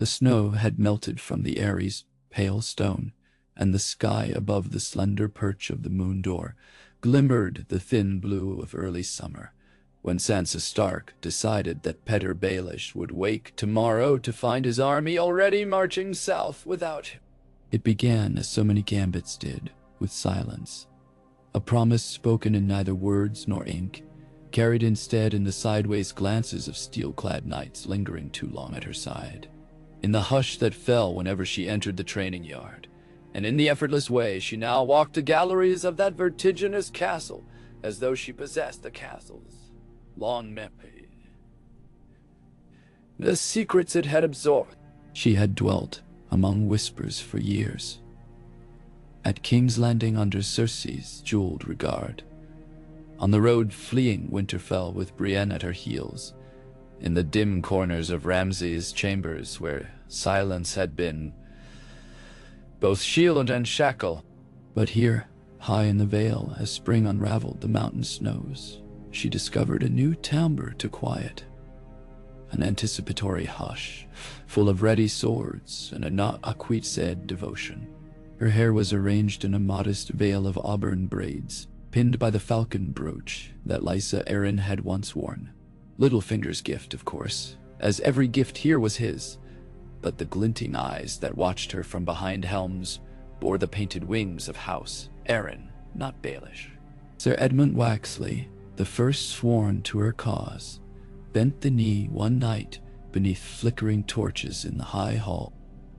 The snow had melted from the Ares' pale stone, and the sky above the slender perch of the moon door glimmered the thin blue of early summer, when Sansa Stark decided that Petyr Baelish would wake tomorrow to find his army already marching south without him. It began as so many gambits did, with silence. A promise spoken in neither words nor ink, carried instead in the sideways glances of steel-clad knights lingering too long at her side. In the hush that fell whenever she entered the training yard, and in the effortless way she now walked the galleries of that vertiginous castle, as though she possessed the castle's long memory. The secrets it had absorbed. She had dwelt among whispers for years. At King's Landing under Cersei's jeweled regard, on the road fleeing Winterfell with Brienne at her heels, in the dim corners of Ramsay's chambers where silence had been both shield and shackle. But here, high in the vale, as spring unraveled the mountain snows, she discovered a new timbre to quiet. An anticipatory hush, full of ready swords and a not acquiesced devotion. Her hair was arranged in a modest veil of auburn braids, pinned by the falcon brooch that Lysa Arryn had once worn. Littlefinger's gift, of course, as every gift here was his, but the glinting eyes that watched her from behind helms bore the painted wings of House Arryn, not Baelish. Sir Edmund Waxley, the first sworn to her cause, bent the knee one night beneath flickering torches in the high hall.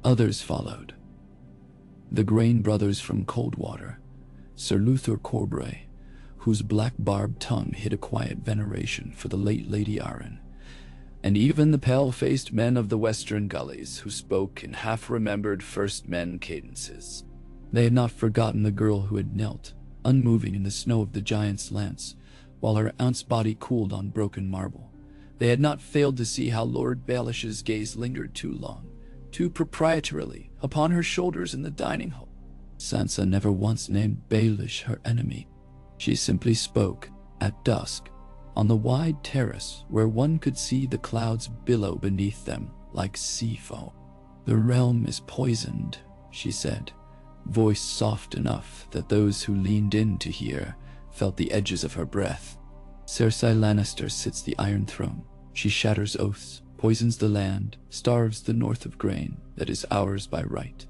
Others followed. The Grain brothers from Coldwater, Sir Luther Corbray, whose black-barbed tongue hid a quiet veneration for the late Lady Arryn, and even the pale-faced men of the western gullies who spoke in half-remembered first men cadences. They had not forgotten the girl who had knelt, unmoving in the snow of the giant's lance, while her aunt's body cooled on broken marble. They had not failed to see how Lord Baelish's gaze lingered too long, too proprietarily, upon her shoulders in the dining hall. Sansa never once named Baelish her enemy. She simply spoke, at dusk, on the wide terrace where one could see the clouds billow beneath them like sea foam. "The realm is poisoned," she said, voice soft enough that those who leaned in to hear felt the edges of her breath. "Cersei Lannister sits the Iron Throne. She shatters oaths, poisons the land, starves the north of grain that is ours by right,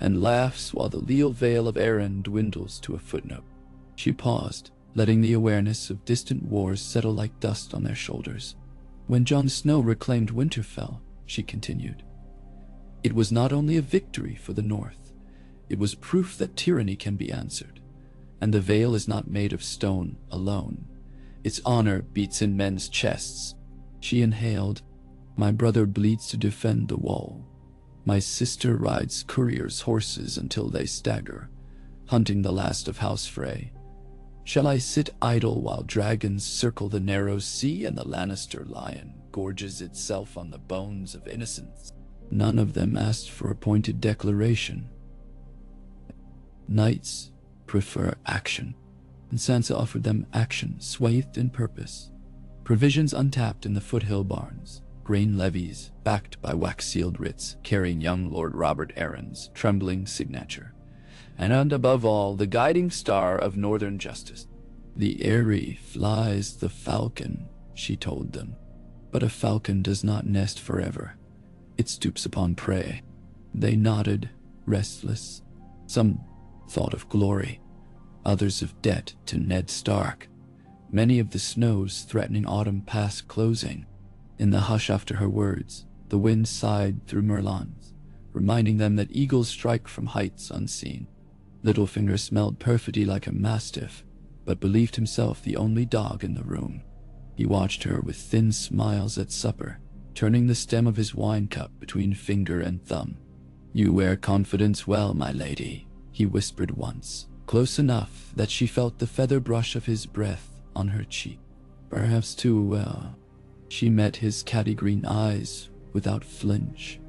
and laughs while the leal veil of Arryn dwindles to a footnote." She paused, letting the awareness of distant wars settle like dust on their shoulders. "When Jon Snow reclaimed Winterfell," she continued, "it was not only a victory for the North, it was proof that tyranny can be answered, and the Vale is not made of stone alone. Its honor beats in men's chests." She inhaled. "My brother bleeds to defend the wall. My sister rides couriers' horses until they stagger, hunting the last of House Frey. Shall I sit idle while dragons circle the narrow sea and the Lannister lion gorges itself on the bones of innocents?" None of them asked for a pointed declaration. Knights prefer action, and Sansa offered them action swathed in purpose. Provisions untapped in the foothill barns, grain levies backed by wax-sealed writs carrying young Lord Robert Arryn's trembling signature, and above all, the guiding star of northern justice. "The eyrie flies the falcon," she told them, "but a falcon does not nest forever. It stoops upon prey." They nodded, restless. Some thought of glory, others of debt to Ned Stark. Many of the snows threatening autumn past closing. In the hush after her words, the wind sighed through Merlons, reminding them that eagles strike from heights unseen. Littlefinger smelled perfidy like a mastiff, but believed himself the only dog in the room. He watched her with thin smiles at supper, turning the stem of his wine cup between finger and thumb. "You wear confidence well, my lady," he whispered once, close enough that she felt the feather brush of his breath on her cheek. "Perhaps too well." She met his catty-green eyes without flinch.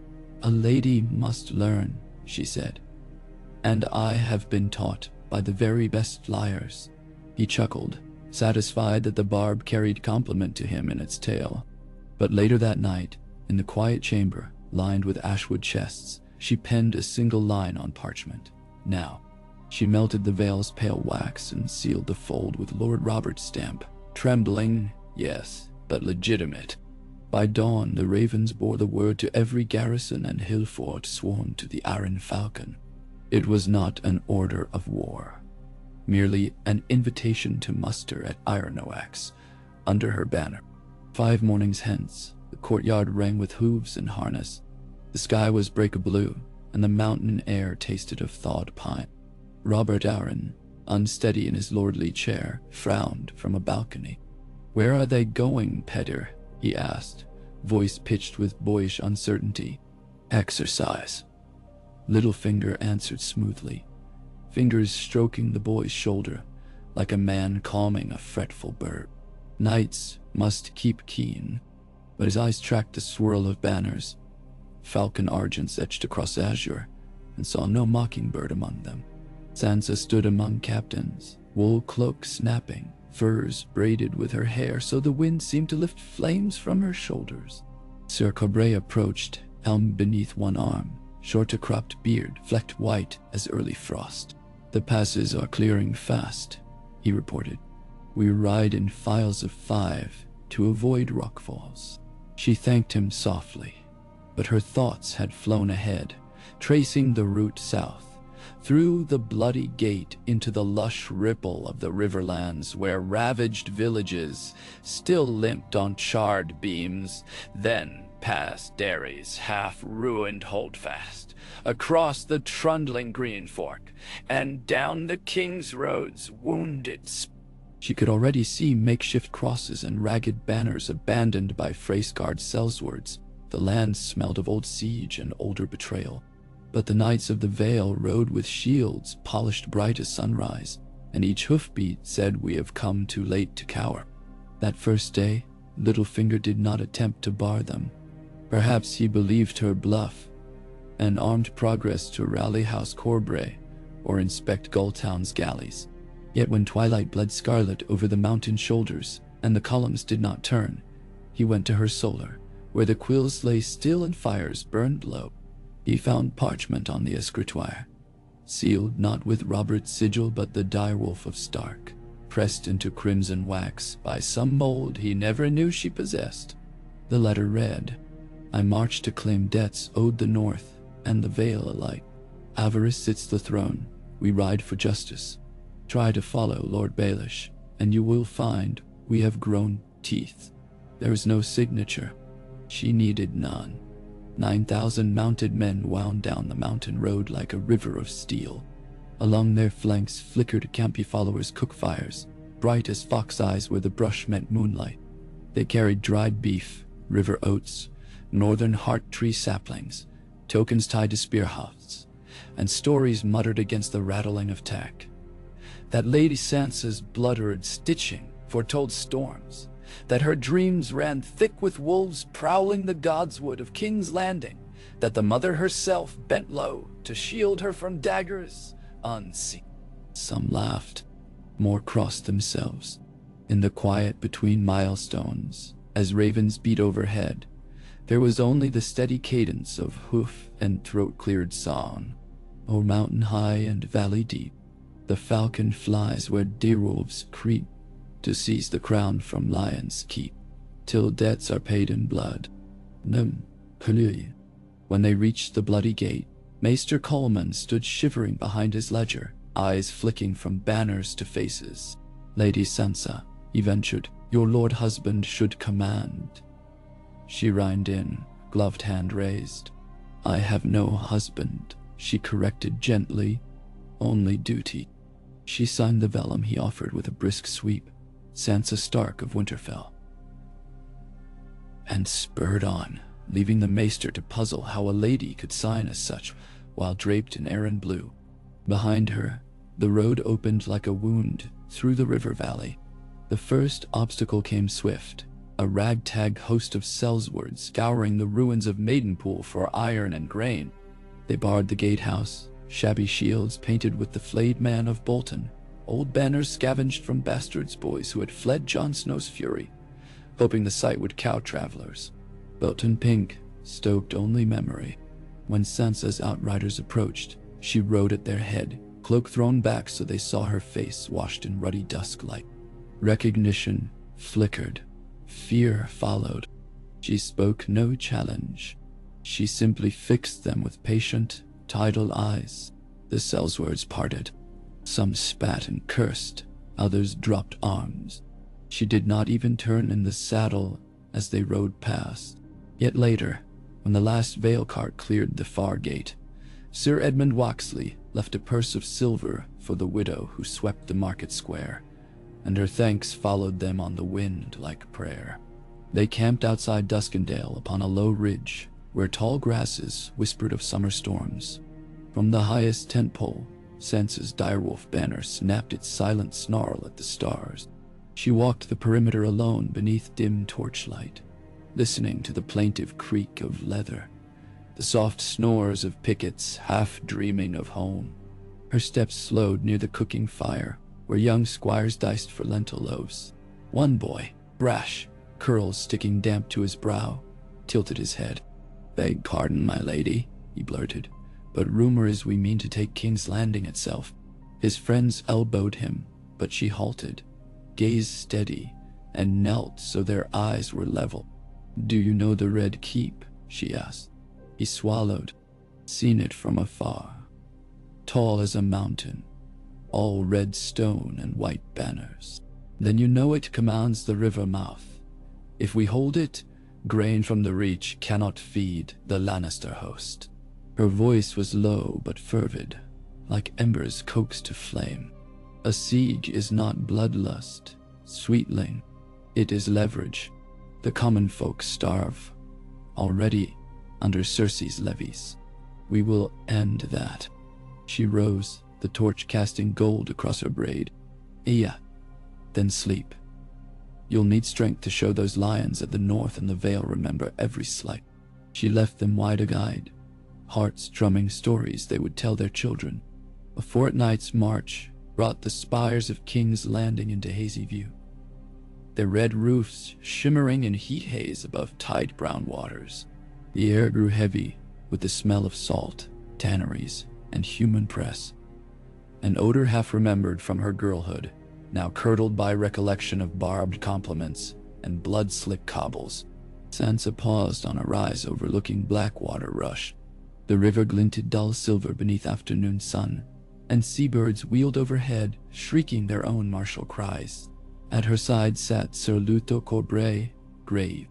"A lady must learn," she said, "and I have been taught by the very best liars." He chuckled, satisfied that the barb carried compliment to him in its tail. But later that night, in the quiet chamber, lined with ashwood chests. She penned a single line on parchment. Now, she melted the veil's pale wax and sealed the fold with Lord Robert's stamp. Trembling, yes, but legitimate. By dawn, the ravens bore the word to every garrison and hill fort sworn to the Iron Falcon. It was not an order of war, merely an invitation to muster at Ironoax under her banner. 5 mornings hence, the courtyard rang with hooves and harness. The sky was break-a-blue, and the mountain air tasted of thawed pine. Robert Arryn, unsteady in his lordly chair, frowned from a balcony. "Where are they going, Pedder?" he asked, voice pitched with boyish uncertainty. "Exercise," Littlefinger answered smoothly, fingers stroking the boy's shoulder like a man calming a fretful bird. Knights must keep keen, but his eyes tracked the swirl of banners, falcon argents etched across azure, and saw no mockingbird among them. Sansa stood among captains, wool cloak snapping, furs braided with her hair so the wind seemed to lift flames from her shoulders. Sir Corbray approached, helm beneath one arm, short-cropped beard flecked white as early frost. "The passes are clearing fast," he reported. "We ride in files of 5 to avoid rockfalls." She thanked him softly, but her thoughts had flown ahead, tracing the route south, through the bloody gate into the lush ripple of the riverlands where ravaged villages still limped on charred beams, then past Derry's half-ruined holdfast, across the trundling Green Fork, and down the King's Road's wounded She could already see makeshift crosses and ragged banners abandoned by Freysgard sellswards. The land smelled of old siege and older betrayal. But the Knights of the Vale rode with shields polished bright as sunrise, and each hoofbeat said, "We have come too late to cower." That first day, Littlefinger did not attempt to bar them. Perhaps he believed her bluff, and armed progress to rally House Corbray or inspect Gulltown's galleys. Yet when twilight bled scarlet over the mountain shoulders and the columns did not turn, he went to her solar, where the quills lay still and fires burned low. He found parchment on the escritoire, sealed not with Robert's sigil but the direwolf of Stark, pressed into crimson wax by some mold he never knew she possessed. The letter read, "I march to claim debts owed the North and the Vale alike. Avarice sits the throne, we ride for justice. Try to follow Lord Baelish, and you will find we have grown teeth." There is no signature. She needed none. 9,000 mounted men wound down the mountain road like a river of steel. Along their flanks flickered Campy followers' cook fires, bright as fox eyes where the brush met moonlight. They carried dried beef, river oats, northern heart tree saplings, tokens tied to spear hafts, and stories muttered against the rattling of tack. That Lady Sansa's blood-red stitching foretold storms, that her dreams ran thick with wolves prowling the godswood of King's Landing, that the mother herself bent low to shield her from daggers unseen. Some laughed, more crossed themselves. In the quiet between milestones, as ravens beat overhead, there was only the steady cadence of hoof and throat-cleared song. O'er mountain high and valley deep, the falcon flies where deerwolves creep to seize the crown from lions' keep, till debts are paid in blood. When they reached the bloody gate, Maester Coleman stood shivering behind his ledger, eyes flicking from banners to faces. "Lady Sansa," he ventured, "your lord husband should command." She reined in, gloved hand raised. "I have no husband," she corrected gently, "only duty." She signed the vellum he offered with a brisk sweep, "Sansa Stark of Winterfell," and spurred on, leaving the maester to puzzle how a lady could sign as such while draped in Arryn blue. Behind her, the road opened like a wound through the river valley. The first obstacle came swift, a ragtag host of sellswards scouring the ruins of Maidenpool for iron and grain. They barred the gatehouse, shabby shields painted with the flayed man of Bolton, old banners scavenged from bastards' boys who had fled Jon Snow's fury, hoping the sight would cow travelers. Bolton pink, stoked only memory. When Sansa's outriders approached, she rode at their head, cloak thrown back so they saw her face washed in ruddy dusk light. Recognition flickered. Fear followed. She spoke no challenge. She simply fixed them with patient, tidal eyes. The sellswords parted. Some spat and cursed, others dropped arms. She did not even turn in the saddle as they rode past. Yet later, when the last Vale cart cleared the far gate, Sir Edmund Waxley left a purse of silver for the widow who swept the market square, and her thanks followed them on the wind like prayer. They camped outside Duskendale upon a low ridge where tall grasses whispered of summer storms. From the highest tent pole, Sansa's direwolf banner snapped its silent snarl at the stars. She walked the perimeter alone beneath dim torchlight, listening to the plaintive creak of leather, the soft snores of pickets half dreaming of home. Her steps slowed near the cooking fire, where young squires diced for lentil loaves. One boy, brash, curls sticking damp to his brow, tilted his head. "Beg pardon, my lady," he blurted, "but rumor is we mean to take King's Landing itself." His friends elbowed him, but she halted, gazed steady, and knelt so their eyes were level. "Do you know the Red Keep?" she asked. He swallowed. "Seen it from afar. Tall as a mountain, all red stone and white banners." "Then you know it commands the river mouth. If we hold it, grain from the Reach cannot feed the Lannister host." Her voice was low but fervid, like embers coaxed to flame. "A siege is not bloodlust, sweetling. It is leverage. The common folk starve, already under Cersei's levies. We will end that." She rose, the torch casting gold across her braid. "Yeah, then sleep. You'll need strength to show those lions at the north and the Vale remember every slight." She left them wide-eyed, hearts drumming stories they would tell their children. A fortnight's march brought the spires of King's Landing into hazy view, their red roofs shimmering in heat haze above tide-brown waters. The air grew heavy with the smell of salt, tanneries, and human press, an odor half remembered from her girlhood, now curdled by recollection of barbed compliments and blood-slick cobbles. Sansa paused on a rise overlooking Blackwater Rush. The river glinted dull silver beneath afternoon sun, and seabirds wheeled overhead, shrieking their own martial cries. At her side sat Sir Luto Corbray, grave.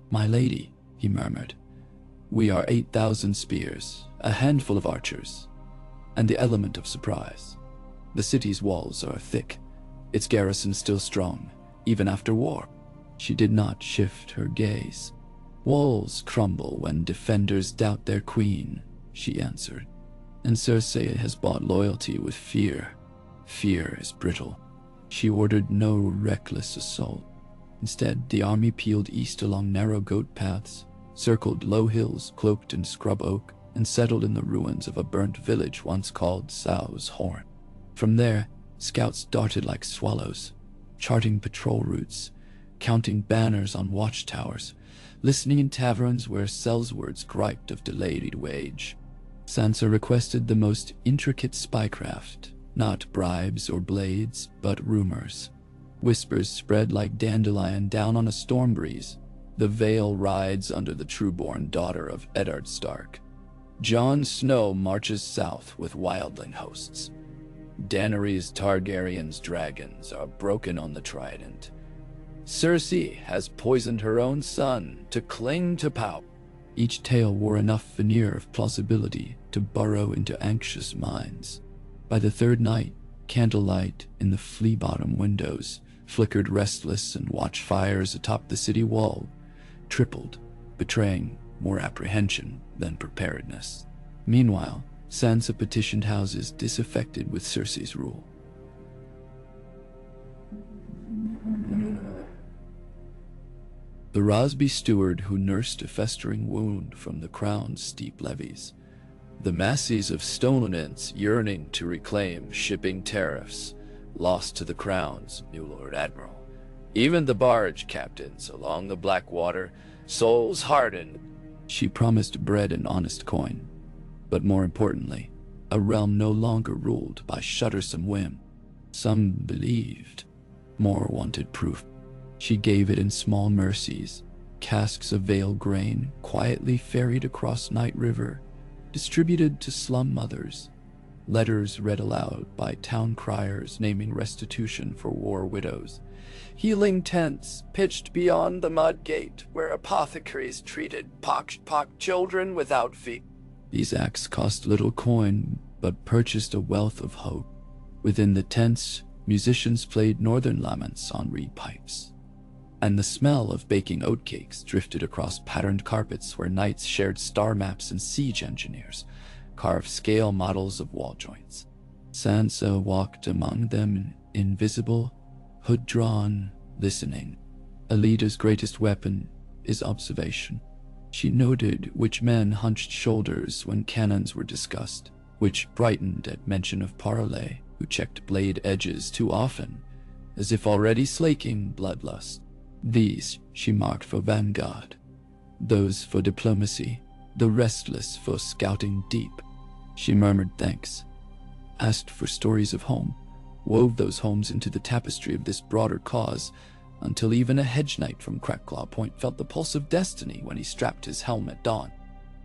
"My lady," he murmured, "we are 8,000 spears, a handful of archers, and the element of surprise. The city's walls are thick, its garrison still strong, even after war." She did not shift her gaze. "Walls crumble when defenders doubt their queen," she answered. "And Cersei has bought loyalty with fear. Fear is brittle." She ordered no reckless assault. Instead, the army peeled east along narrow goat paths, circled low hills cloaked in scrub oak, and settled in the ruins of a burnt village once called Sow's Horn. From there, scouts darted like swallows, charting patrol routes, counting banners on watchtowers, listening in taverns where sellswords griped of delayed wage. Sansa requested the most intricate spycraft, not bribes or blades, but rumors. Whispers spread like dandelion down on a storm breeze. The Vale rides under the true-born daughter of Eddard Stark. Jon Snow marches south with wildling hosts. Daenerys Targaryen's dragons are broken on the Trident. Cersei has poisoned her own son to cling to power. Each tale wore enough veneer of plausibility to burrow into anxious minds. By the third night, candlelight in the flea-bottom windows flickered restless, and watchfires atop the city wall tripled, betraying more apprehension than preparedness. Meanwhile, Sansa petitioned houses disaffected with Cersei's rule. The Rosby steward who nursed a festering wound from the crown's steep levies. The masses of Stonehenge yearning to reclaim shipping tariffs lost to the crown's new Lord Admiral. Even the barge captains along the Blackwater, souls hardened. She promised bread and honest coin, but more importantly, a realm no longer ruled by shuddersome whim. Some believed, more wanted proof. She gave it in small mercies, casks of veil grain quietly ferried across Night River, distributed to slum mothers, letters read aloud by town criers naming restitution for war widows, healing tents pitched beyond the mud gate where apothecaries treated pox-pocked children without fee. These acts cost little coin, but purchased a wealth of hope. Within the tents, musicians played northern laments on reed pipes, and the smell of baking oatcakes drifted across patterned carpets where knights shared star maps and siege engineers carved scale models of wall joints. Sansa walked among them, invisible, hood drawn, listening. Alita's greatest weapon is observation. She noted which men hunched shoulders when cannons were discussed, which brightened at mention of parley, who checked blade edges too often, as if already slaking bloodlust. These she marked for vanguard, those for diplomacy, the restless for scouting deep. She murmured thanks, asked for stories of home, wove those homes into the tapestry of this broader cause, until even a hedge knight from Crackclaw Point felt the pulse of destiny when he strapped his helm at dawn.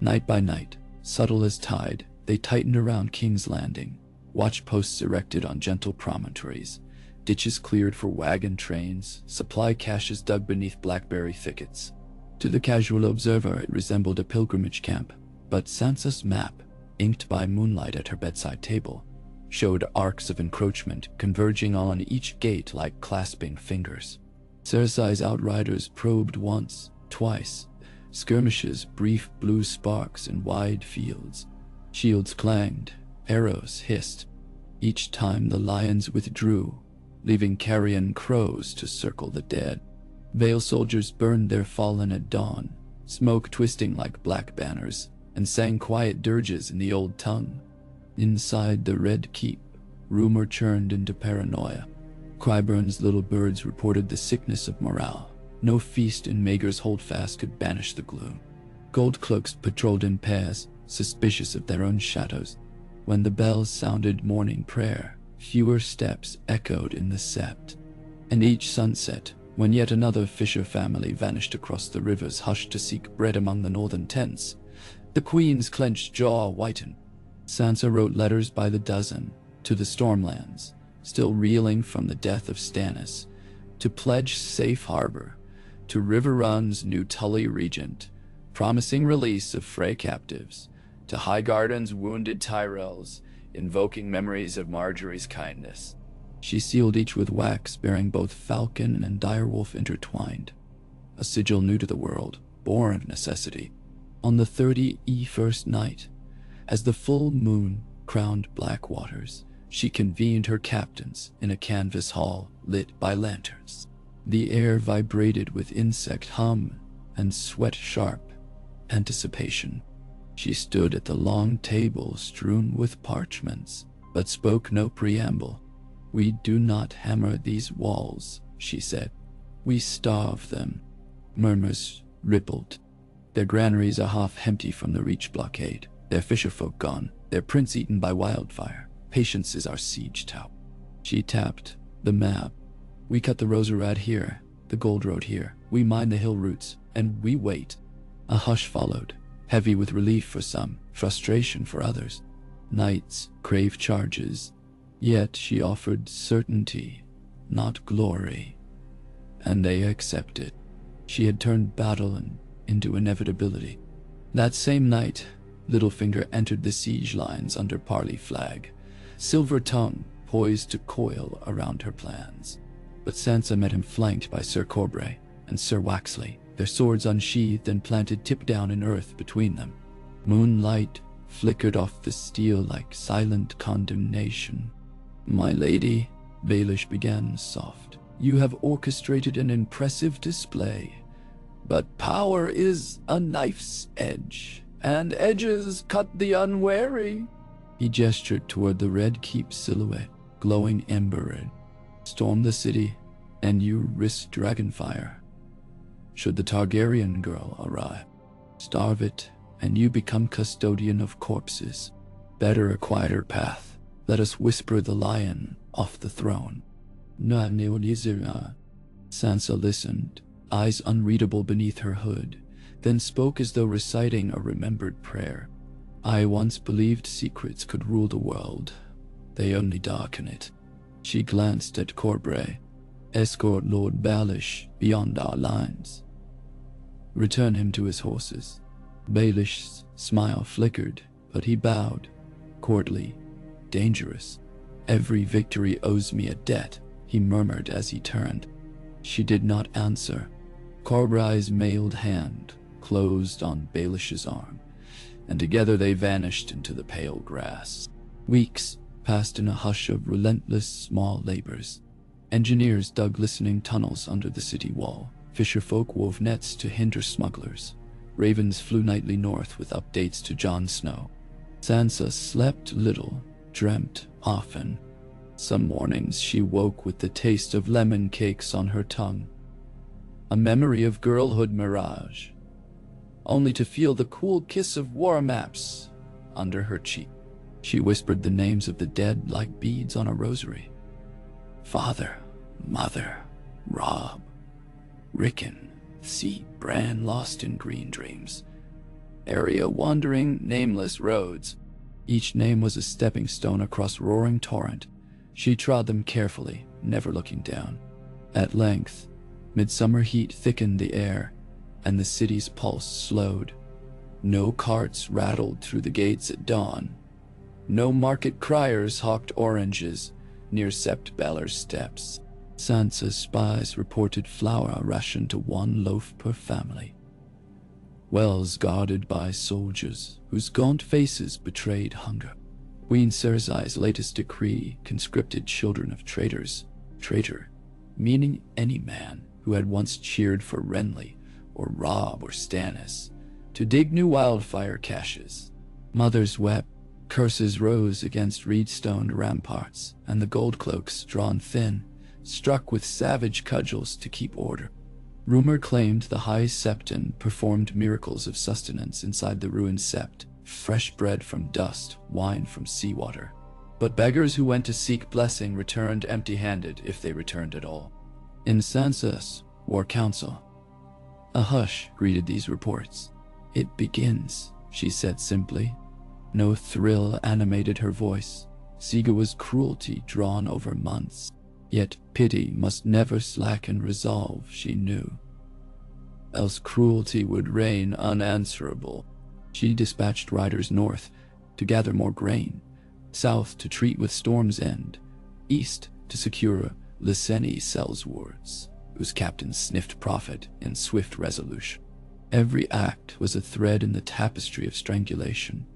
Night by night, subtle as tide, they tightened around King's Landing, watch posts erected on gentle promontories, ditches cleared for wagon trains, supply caches dug beneath blackberry thickets. To the casual observer, it resembled a pilgrimage camp, but Sansa's map, inked by moonlight at her bedside table, showed arcs of encroachment converging on each gate like clasping fingers. Cersei's outriders probed once, twice, skirmishes, brief blue sparks in wide fields. Shields clanged, arrows hissed. Each time the lions withdrew, leaving carrion crows to circle the dead. Vale soldiers burned their fallen at dawn, smoke twisting like black banners, and sang quiet dirges in the old tongue. Inside the Red Keep, rumor churned into paranoia. Qyburn's little birds reported the sickness of morale. No feast in Maegor's holdfast could banish the gloom. Goldcloaks patrolled in pairs, suspicious of their own shadows. When the bells sounded morning prayer, fewer steps echoed in the sept. And each sunset, when yet another fisher family vanished across the rivers hushed to seek bread among the northern tents, the queen's clenched jaw whitened. Sansa wrote letters by the dozen to the Stormlands, still reeling from the death of Stannis, to pledge safe harbor, to Riverrun's new Tully regent, promising release of Frey captives, to Highgarden's wounded Tyrells, invoking memories of Marjorie's kindness. She sealed each with wax bearing both falcon and direwolf intertwined, a sigil new to the world, born of necessity. On the 31st night, as the full moon crowned black waters, she convened her captains in a canvas hall lit by lanterns. The air vibrated with insect hum and sweat-sharp anticipation. She stood at the long table strewn with parchments, but spoke no preamble. "We do not hammer these walls," she said. "We starve them." Murmurs rippled. Their granaries are half empty from the Reach blockade, their fisherfolk gone, their prince eaten by wildfire. Patience is our siege tower. She tapped the map. "We cut the Roserad here, the Gold Road here. We mine the hill roots, and we wait." A hush followed, heavy with relief for some, frustration for others. Knights crave charges, yet she offered certainty, not glory, and they accepted. She had turned battle into inevitability. That same night, Littlefinger entered the siege lines under parley flag, silver tongue poised to coil around her plans. But Sansa met him flanked by Sir Corbray and Sir Waxley, their swords unsheathed and planted tip down in earth between them. Moonlight flickered off the steel like silent condemnation. "My lady," Baelish began soft, "you have orchestrated an impressive display. But power is a knife's edge, and edges cut the unwary." He gestured toward the Red Keep silhouette, glowing ember red. "Storm the city, and you risk dragonfire. Should the Targaryen girl arrive?" Starve it, and you become custodian of corpses. Better a quieter path. Let us whisper the lion off the throne. Sansa listened, eyes unreadable beneath her hood, then spoke as though reciting a remembered prayer. I once believed secrets could rule the world. They only darken it. She glanced at Corbray. Escort Lord Baelish beyond our lines. Return him to his horses. Baelish's smile flickered, but he bowed. Courtly, dangerous. Every victory owes me a debt, he murmured as he turned. She did not answer. Corbray's mailed hand closed on Baelish's arm, and together they vanished into the pale grass. Weeks passed in a hush of relentless small labors. Engineers dug glistening tunnels under the city wall. Fisherfolk wove nets to hinder smugglers. Ravens flew nightly north with updates to Jon Snow. Sansa slept little, dreamt often. Some mornings she woke with the taste of lemon cakes on her tongue. A memory of girlhood mirage, only to feel the cool kiss of war maps under her cheek. She whispered the names of the dead like beads on a rosary. Father, Mother, Robb, Rickon, Thee, Bran lost in green dreams. Arya wandering nameless roads. Each name was a stepping stone across roaring torrent. She trod them carefully, never looking down. At length, midsummer heat thickened the air, and the city's pulse slowed. No carts rattled through the gates at dawn. No market criers hawked oranges near Sept Beller's steps. Sansa's spies reported flour rationed to 1 loaf per family. Wells guarded by soldiers whose gaunt faces betrayed hunger. Queen Cersei's latest decree conscripted children of traitors. Traitor, meaning any man who had once cheered for Renly or Robb or Stannis, to dig new wildfire caches. Mothers wept. Curses rose against reed-stoned ramparts, and the gold-cloaks, drawn thin, struck with savage cudgels to keep order. Rumor claimed the High Septon performed miracles of sustenance inside the ruined sept, fresh bread from dust, wine from seawater. But beggars who went to seek blessing returned empty-handed, if they returned at all. In Sansa's war council, a hush greeted these reports. It begins, she said simply. No thrill animated her voice. Siga was cruelty drawn over months. Yet pity must never slacken resolve, she knew. Else cruelty would reign unanswerable. She dispatched riders north to gather more grain, south to treat with Storm's End, east to secure Lyseni Sellswords, whose captains sniffed profit in swift resolution. Every act was a thread in the tapestry of strangulation,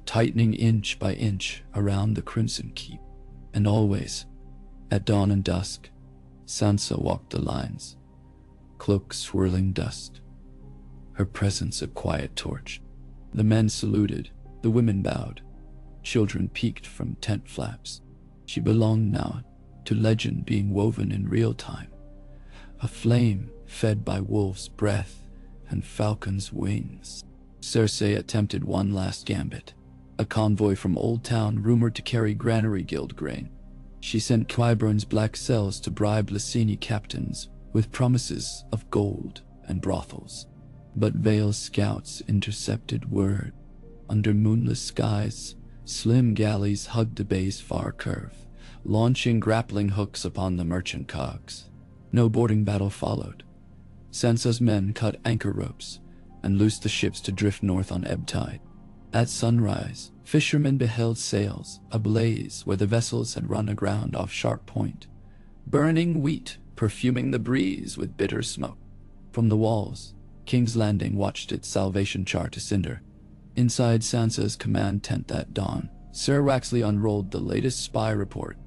tightening inch by inch around the Crimson Keep. And always, at dawn and dusk, Sansa walked the lines, cloak swirling dust, her presence a quiet torch. The men saluted, the women bowed, children peeked from tent flaps. She belonged now to legend being woven in real time, a flame fed by wolf's breath and falcon's wings. Cersei attempted one last gambit. A convoy from Old Town rumored to carry Granary Guild grain. She sent Qyburn's black cells to bribe Lyseni captains with promises of gold and brothels. But Vale's scouts intercepted word. Under moonless skies, slim galleys hugged the bay's far curve, launching grappling hooks upon the merchant cogs. No boarding battle followed. Sansa's men cut anchor ropes and loosed the ships to drift north on ebb tide. At sunrise, fishermen beheld sails ablaze where the vessels had run aground off Sharp Point, burning wheat, perfuming the breeze with bitter smoke. From the walls, King's Landing watched its salvation char to cinder. Inside Sansa's command tent that dawn, Sir Waxley unrolled the latest spy report.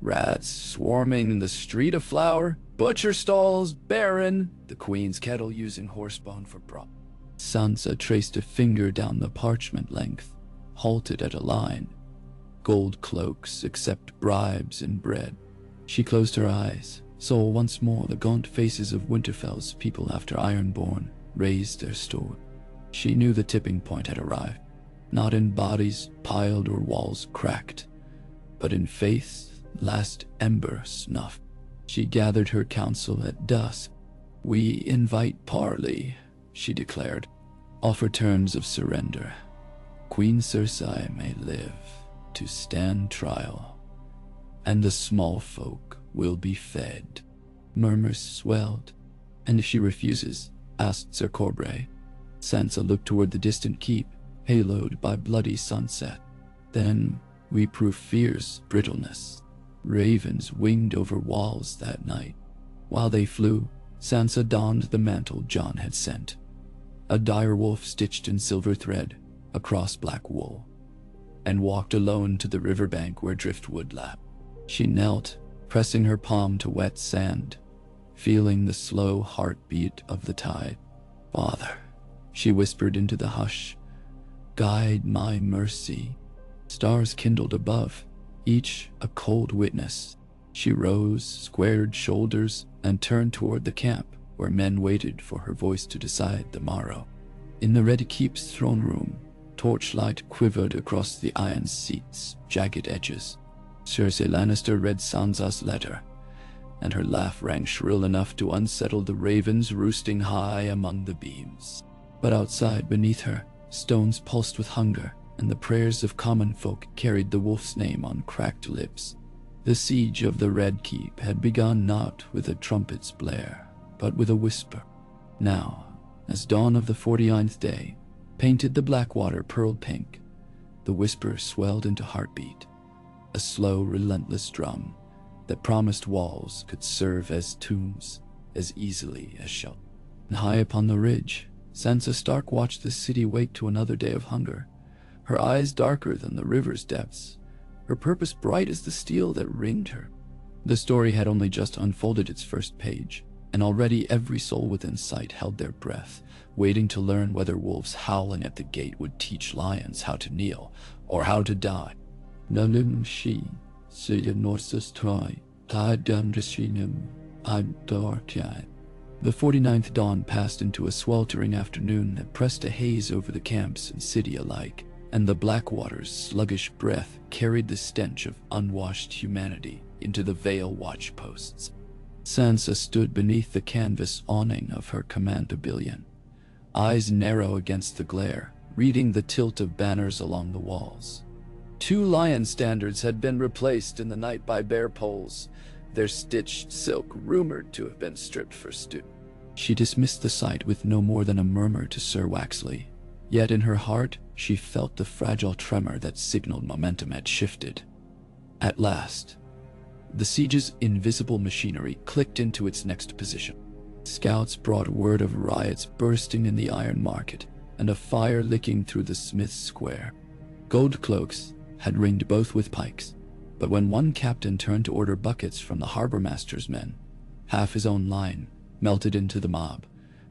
Rats swarming in the street of flour, butcher stalls barren, the queen's kettle using horsebone for broth. Sansa traced a finger down the parchment length, halted at a line. Gold cloaks accept bribes and bread. She closed her eyes, saw once more the gaunt faces of Winterfell's people after Ironborn raised their store. She knew the tipping point had arrived, not in bodies piled or walls cracked, but in faith's last ember snuffed. She gathered her council at dusk. "We invite parley," she declared. "Offer terms of surrender. Queen Circe may live to stand trial, and the small folk will be fed." Murmurs swelled. "And if she refuses?" asked Sir Corbray. Sansa looked toward the distant keep, haloed by bloody sunset. "Then we prove fear's brittleness." Ravens winged over walls that night. While they flew, Sansa donned the mantle Jon had sent, a dire wolf stitched in silver thread across black wool, and walked alone to the riverbank where driftwood lapped. She knelt, pressing her palm to wet sand, feeling the slow heartbeat of the tide. "Father," she whispered into the hush, "guide my mercy." Stars kindled above, each a cold witness. She rose, squared shoulders, and turned toward the camp, where men waited for her voice to decide the morrow. In the Red Keep's throne room, torchlight quivered across the iron seat's jagged edges. Cersei Lannister read Sansa's letter, and her laugh rang shrill enough to unsettle the ravens roosting high among the beams. But outside, beneath her, stones pulsed with hunger, and the prayers of common folk carried the wolf's name on cracked lips. The siege of the Red Keep had begun not with a trumpet's blare, but with a whisper. Now, as dawn of the 49th day painted the Blackwater pearl pink, the whisper swelled into heartbeat, a slow, relentless drum that promised walls could serve as tombs as easily as shelter. And high upon the ridge, Sansa Stark watched the city wake to another day of hunger, her eyes darker than the river's depths, her purpose bright as the steel that ringed her. The story had only just unfolded its first page, and already every soul within sight held their breath, waiting to learn whether wolves howling at the gate would teach lions how to kneel or how to die. "Nalum she, Sida Norsus Troy, Tadam Rishinum, Adorkai." The 49th dawn passed into a sweltering afternoon that pressed a haze over the camps and city alike, and the Blackwater's sluggish breath carried the stench of unwashed humanity into the Vale watch posts. Sansa stood beneath the canvas awning of her command pavilion, eyes narrow against the glare, reading the tilt of banners along the walls. 2 lion standards had been replaced in the night by bare poles, their stitched silk rumored to have been stripped for stew. She dismissed the sight with no more than a murmur to Sir Waxley, yet in her heart she felt the fragile tremor that signaled momentum had shifted. At last, the siege's invisible machinery clicked into its next position. Scouts brought word of riots bursting in the Iron Market and a fire licking through the Smith's Square. Gold cloaks had ringed both with pikes, but when one captain turned to order buckets from the harbormaster's men, half his own line melted into the mob,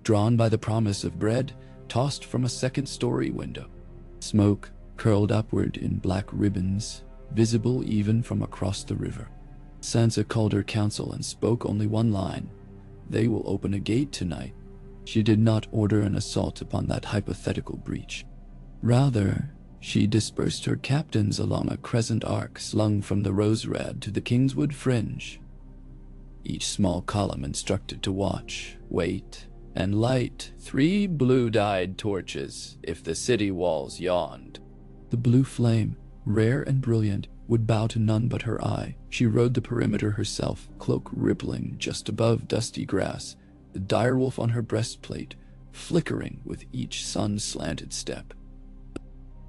drawn by the promise of bread tossed from a second-story window. Smoke curled upward in black ribbons, visible even from across the river. Sansa called her council and spoke only one line: "They will open a gate tonight." She did not order an assault upon that hypothetical breach. Rather, she dispersed her captains along a crescent arc slung from the Roserad to the Kingswood fringe, each small column instructed to watch, wait, and light 3 blue-dyed torches if the city walls yawned. The blue flame, rare and brilliant, would bow to none but her eye. She rode the perimeter herself, cloak rippling just above dusty grass, the direwolf on her breastplate, flickering with each sun-slanted step.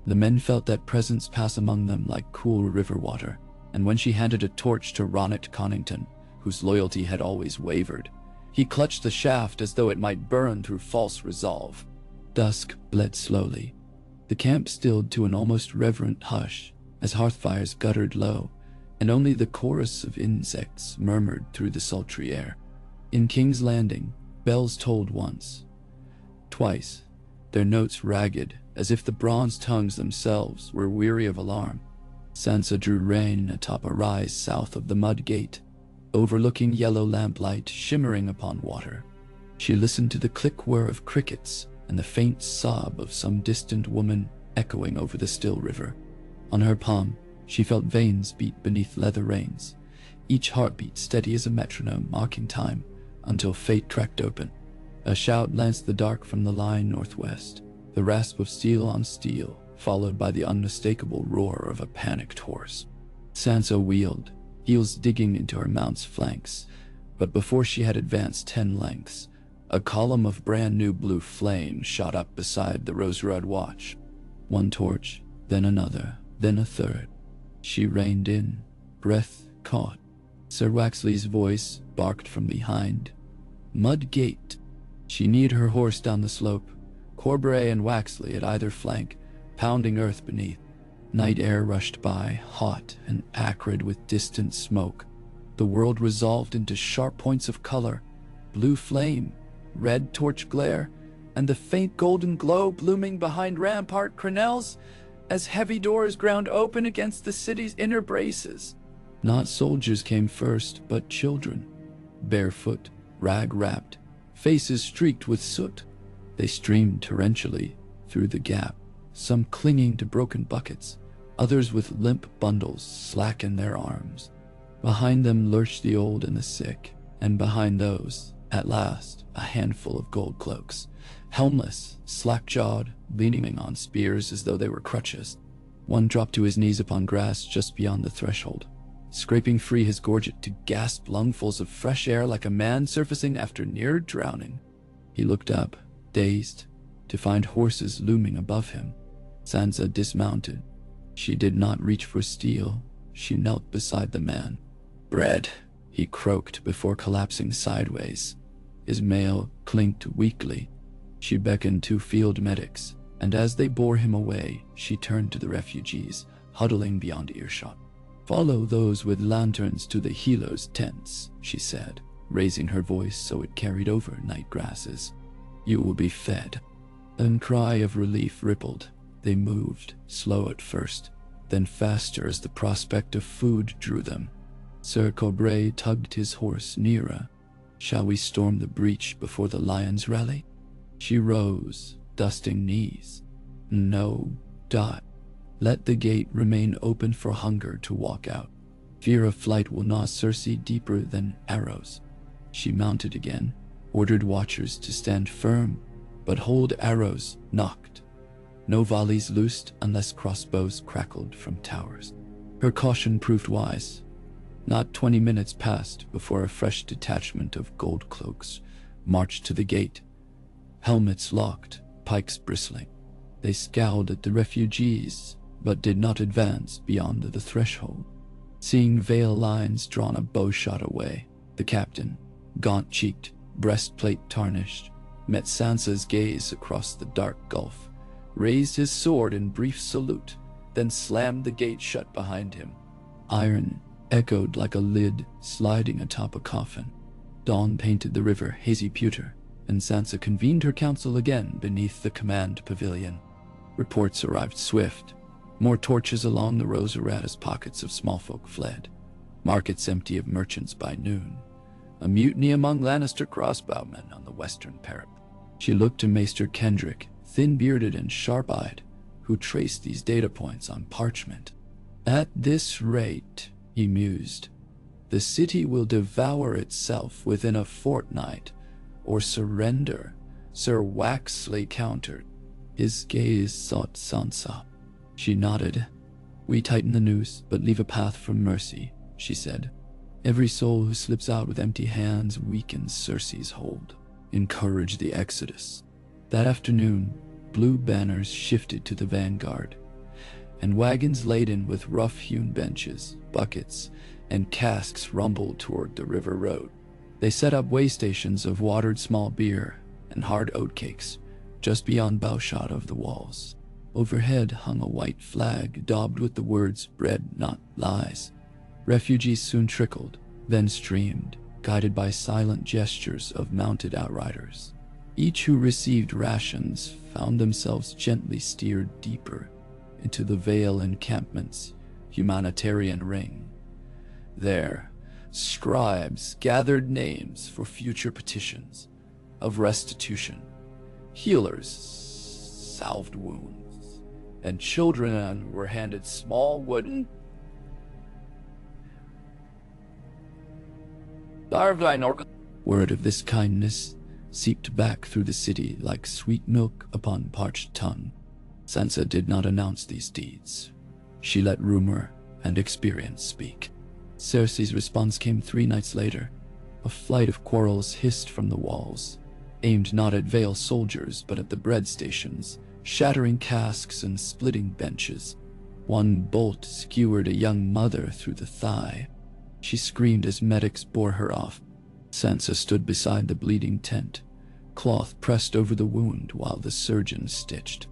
The men felt that presence pass among them like cool river water, and when she handed a torch to Ronnet Connington, whose loyalty had always wavered, he clutched the shaft as though it might burn through false resolve. Dusk bled slowly. The camp stilled to an almost reverent hush as hearth-fires guttered low, and only the chorus of insects murmured through the sultry air. In King's Landing, bells tolled once, twice, their notes ragged, as if the bronze tongues themselves were weary of alarm. Sansa drew rein atop a rise south of the mud gate, overlooking yellow lamplight shimmering upon water. She listened to the click-whir of crickets and the faint sob of some distant woman echoing over the still river. On her palm, she felt veins beat beneath leather reins, each heartbeat steady as a metronome marking time until fate cracked open. A shout lanced the dark from the line northwest, the rasp of steel on steel, followed by the unmistakable roar of a panicked horse. Sansa wheeled, heels digging into her mount's flanks, but before she had advanced 10 lengths, a column of brand-new blue flame shot up beside the Rose-Red Watch. One torch, then another, then a third. She reined in, breath caught. Sir Waxley's voice barked from behind. "Mud Gate." She kneed her horse down the slope, Corbray and Waxley at either flank, pounding earth beneath. Night air rushed by, hot and acrid with distant smoke. The world resolved into sharp points of color, blue flame, red torch glare, and the faint golden glow blooming behind rampart crenelles as heavy doors ground open against the city's inner braces. Not soldiers came first, but children, barefoot, rag-wrapped, faces streaked with soot. They streamed torrentially through the gap, some clinging to broken buckets, others with limp bundles slack in their arms. Behind them lurched the old and the sick, and behind those, at last, a handful of gold cloaks, helmless, slack-jawed, leaning on spears as though they were crutches. One dropped to his knees upon grass just beyond the threshold, scraping free his gorget to gasp lungfuls of fresh air like a man surfacing after near drowning. He looked up, dazed, to find horses looming above him. Sansa dismounted. She did not reach for steel. She knelt beside the man. "Bread," he croaked before collapsing sideways. His mail clinked weakly. She beckoned 2 field medics, and as they bore him away, she turned to the refugees, huddling beyond earshot. "Follow those with lanterns to the healers' tents," she said, raising her voice so it carried over night grasses. "You will be fed." A cry of relief rippled. They moved, slow at first, then faster as the prospect of food drew them. Sir Corbray tugged his horse nearer. "Shall we storm the breach before the lions rally?" She rose, dusting knees. "No, Dot. Let the gate remain open for hunger to walk out. Fear of flight will gnaw Cersei deeper than arrows." She mounted again, ordered watchers to stand firm, but hold arrows nocked. No volleys loosed unless crossbows crackled from towers. Her caution proved wise. Not 20 minutes passed before a fresh detachment of gold cloaks marched to the gate, helmets locked, pikes bristling. They scowled at the refugees, but did not advance beyond the threshold. Seeing veil lines drawn a bowshot away, the captain, gaunt-cheeked, breastplate tarnished, met Sansa's gaze across the dark gulf, raised his sword in brief salute, then slammed the gate shut behind him. Iron echoed like a lid sliding atop a coffin. Dawn painted the river hazy pewter, and Sansa convened her council again beneath the command pavilion. Reports arrived swift. More torches along the Rose-Red as pockets of small folk fled. Markets empty of merchants by noon. A mutiny among Lannister crossbowmen on the western parapet. She looked to Maester Kendrick, thin-bearded and sharp-eyed, who traced these data points on parchment. "At this rate," he mused, "the city will devour itself within a fortnight, or surrender." Sir Waxley countered. His gaze sought Sansa. She nodded. "We tighten the noose, but leave a path for mercy," she said. "Every soul who slips out with empty hands weakens Cersei's hold. Encourage the exodus." That afternoon, blue banners shifted to the vanguard, and wagons laden with rough-hewn benches, buckets, and casks rumbled toward the river road. They set up way stations of watered small beer and hard oatcakes just beyond bowshot of the walls. Overhead hung a white flag daubed with the words "Bread, not lies." Refugees soon trickled, then streamed, guided by silent gestures of mounted outriders. Each who received rations found themselves gently steered deeper into the Vale encampment's humanitarian ring. There, scribes gathered names for future petitions of restitution, Healers salved wounds, and children were handed small wooden Word of this kindness seeped back through the city like sweet milk upon parched tongue. Sansa did not announce these deeds. She let rumor and experience speak. Cersei's response came 3 nights later. A flight of quarrels hissed from the walls, aimed not at Vale soldiers but at the bread stations, shattering casks and splitting benches. One bolt skewered a young mother through the thigh. She screamed as medics bore her off. Sansa stood beside the bleeding tent, cloth pressed over the wound while the surgeon stitched.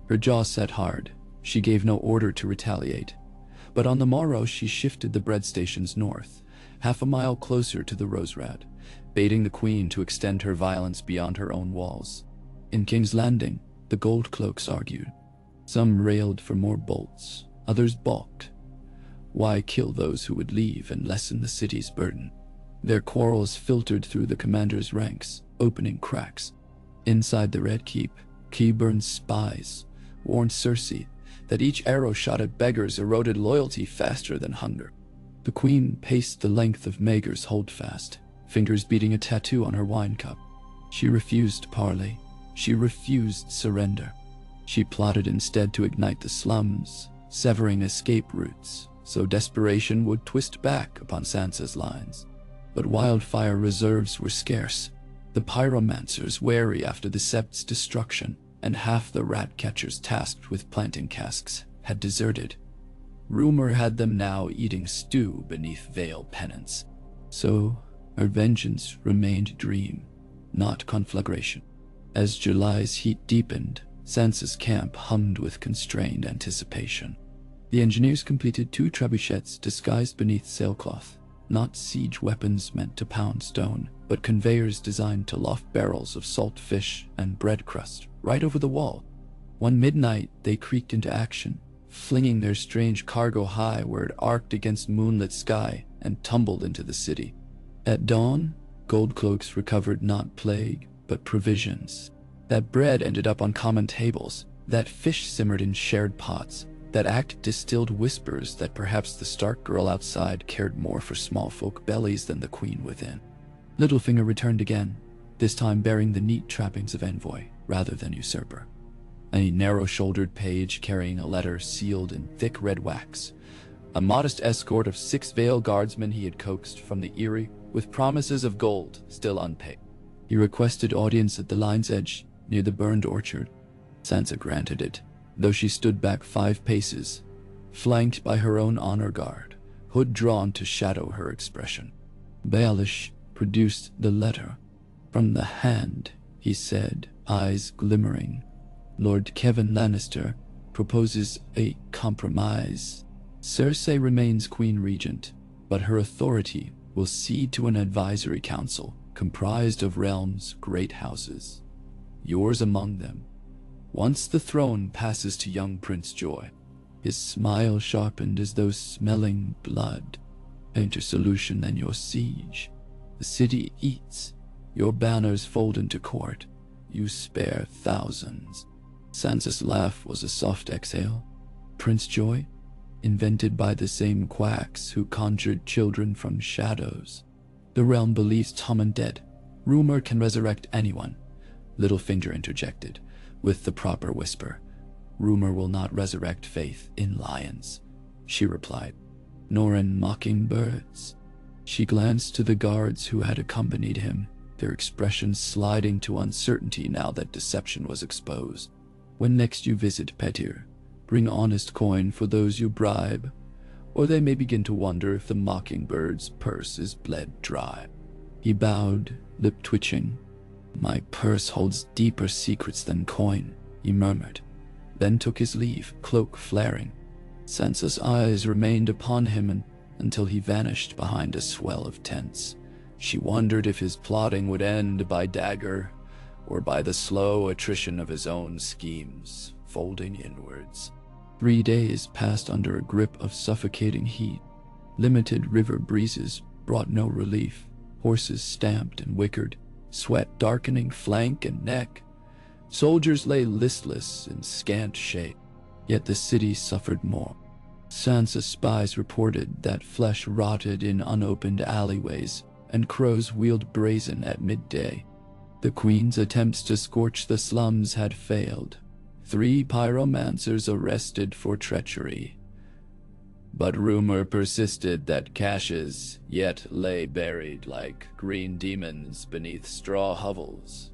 Her jaw set hard. She gave no order to retaliate. But on the morrow she shifted the bread stations north, half a mile closer to the Roserat, baiting the queen to extend her violence beyond her own walls. In King's Landing, the Gold Cloaks argued. Some railed for more bolts, others balked. Why kill those who would leave and lessen the city's burden? Their quarrels filtered through the commander's ranks, opening cracks. Inside the Red Keep, Qyburn's spies warned Cersei that each arrow shot at beggars eroded loyalty faster than hunger. The queen paced the length of Maegor's holdfast, fingers beating a tattoo on her wine cup. She refused parley. She refused surrender. She plotted instead to ignite the slums, severing escape routes, so desperation would twist back upon Sansa's lines. But wildfire reserves were scarce, the pyromancers wary after the Sept's destruction, and half the rat-catchers tasked with planting casks had deserted. Rumor had them now eating stew beneath Vale penance. So her vengeance remained dream, not conflagration. As July's heat deepened, Sansa's camp hummed with constrained anticipation. The engineers completed 2 trebuchets disguised beneath sailcloth, not siege weapons meant to pound stone, but conveyors designed to loft barrels of salt fish and bread crust right over the wall. One midnight, they creaked into action, flinging their strange cargo high where it arced against moonlit sky and tumbled into the city. At dawn, Goldcloaks recovered not plague, but provisions. That bread ended up on common tables, that fish simmered in shared pots, that act distilled whispers that perhaps the Stark girl outside cared more for small folk bellies than the queen within. Littlefinger returned again, this time bearing the neat trappings of envoy rather than usurper. A narrow-shouldered page carrying a letter sealed in thick red wax, a modest escort of 6 Vale guardsmen he had coaxed from the Eyrie with promises of gold still unpaid. He requested audience at the line's edge near the burned orchard. Sansa granted it, though she stood back 5 paces, flanked by her own honor guard, hood drawn to shadow her expression. Baelish produced the letter. From the hand, he said, eyes glimmering, Lord Kevin Lannister proposes a compromise. Cersei remains Queen Regent, but her authority will cede to an advisory council comprised of realms' great houses, yours among them. Once the throne passes to young Prince Joy, his smile sharpened as though smelling blood. Painter solution than your siege. The city eats, your banners fold into court, you spare thousands. Sansa's laugh was a soft exhale. Prince Joy, invented by the same quacks who conjured children from shadows. The realm believes Tommen dead. Rumor can resurrect anyone. Littlefinger interjected, with the proper whisper. Rumor will not resurrect faith in lions, she replied, nor in mockingbirds. She glanced to the guards who had accompanied him, their expressions sliding to uncertainty now that deception was exposed. When next you visit Petyr, bring honest coin for those you bribe, or they may begin to wonder if the mockingbird's purse is bled dry. He bowed, lip twitching. My purse holds deeper secrets than coin, he murmured, then took his leave, cloak flaring. Sansa's eyes remained upon him until he vanished behind a swell of tents. She wondered if his plotting would end by dagger, or by the slow attrition of his own schemes, folding inwards. 3 days passed under a grip of suffocating heat. Limited river breezes brought no relief. Horses stamped and whickered, sweat darkening flank and neck. Soldiers lay listless in scant shade, yet the city suffered more. SANSA spies reported that flesh rotted in unopened alleyways, and crows wheeled brazen at midday. The Queen's attempts to scorch the slums had failed. 3 pyromancers arrested for treachery. But rumor persisted that caches yet lay buried like green demons beneath straw hovels.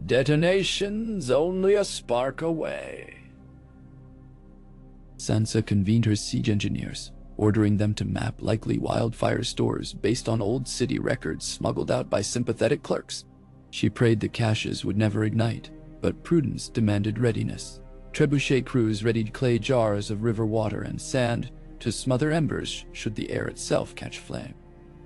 Detonations only a spark away. SANSA convened her siege engineers, ordering them to map likely wildfire stores based on old city records smuggled out by sympathetic clerks. She prayed the caches would never ignite, but prudence demanded readiness. Trebuchet crews readied clay jars of river water and sand to smother embers should the air itself catch flame.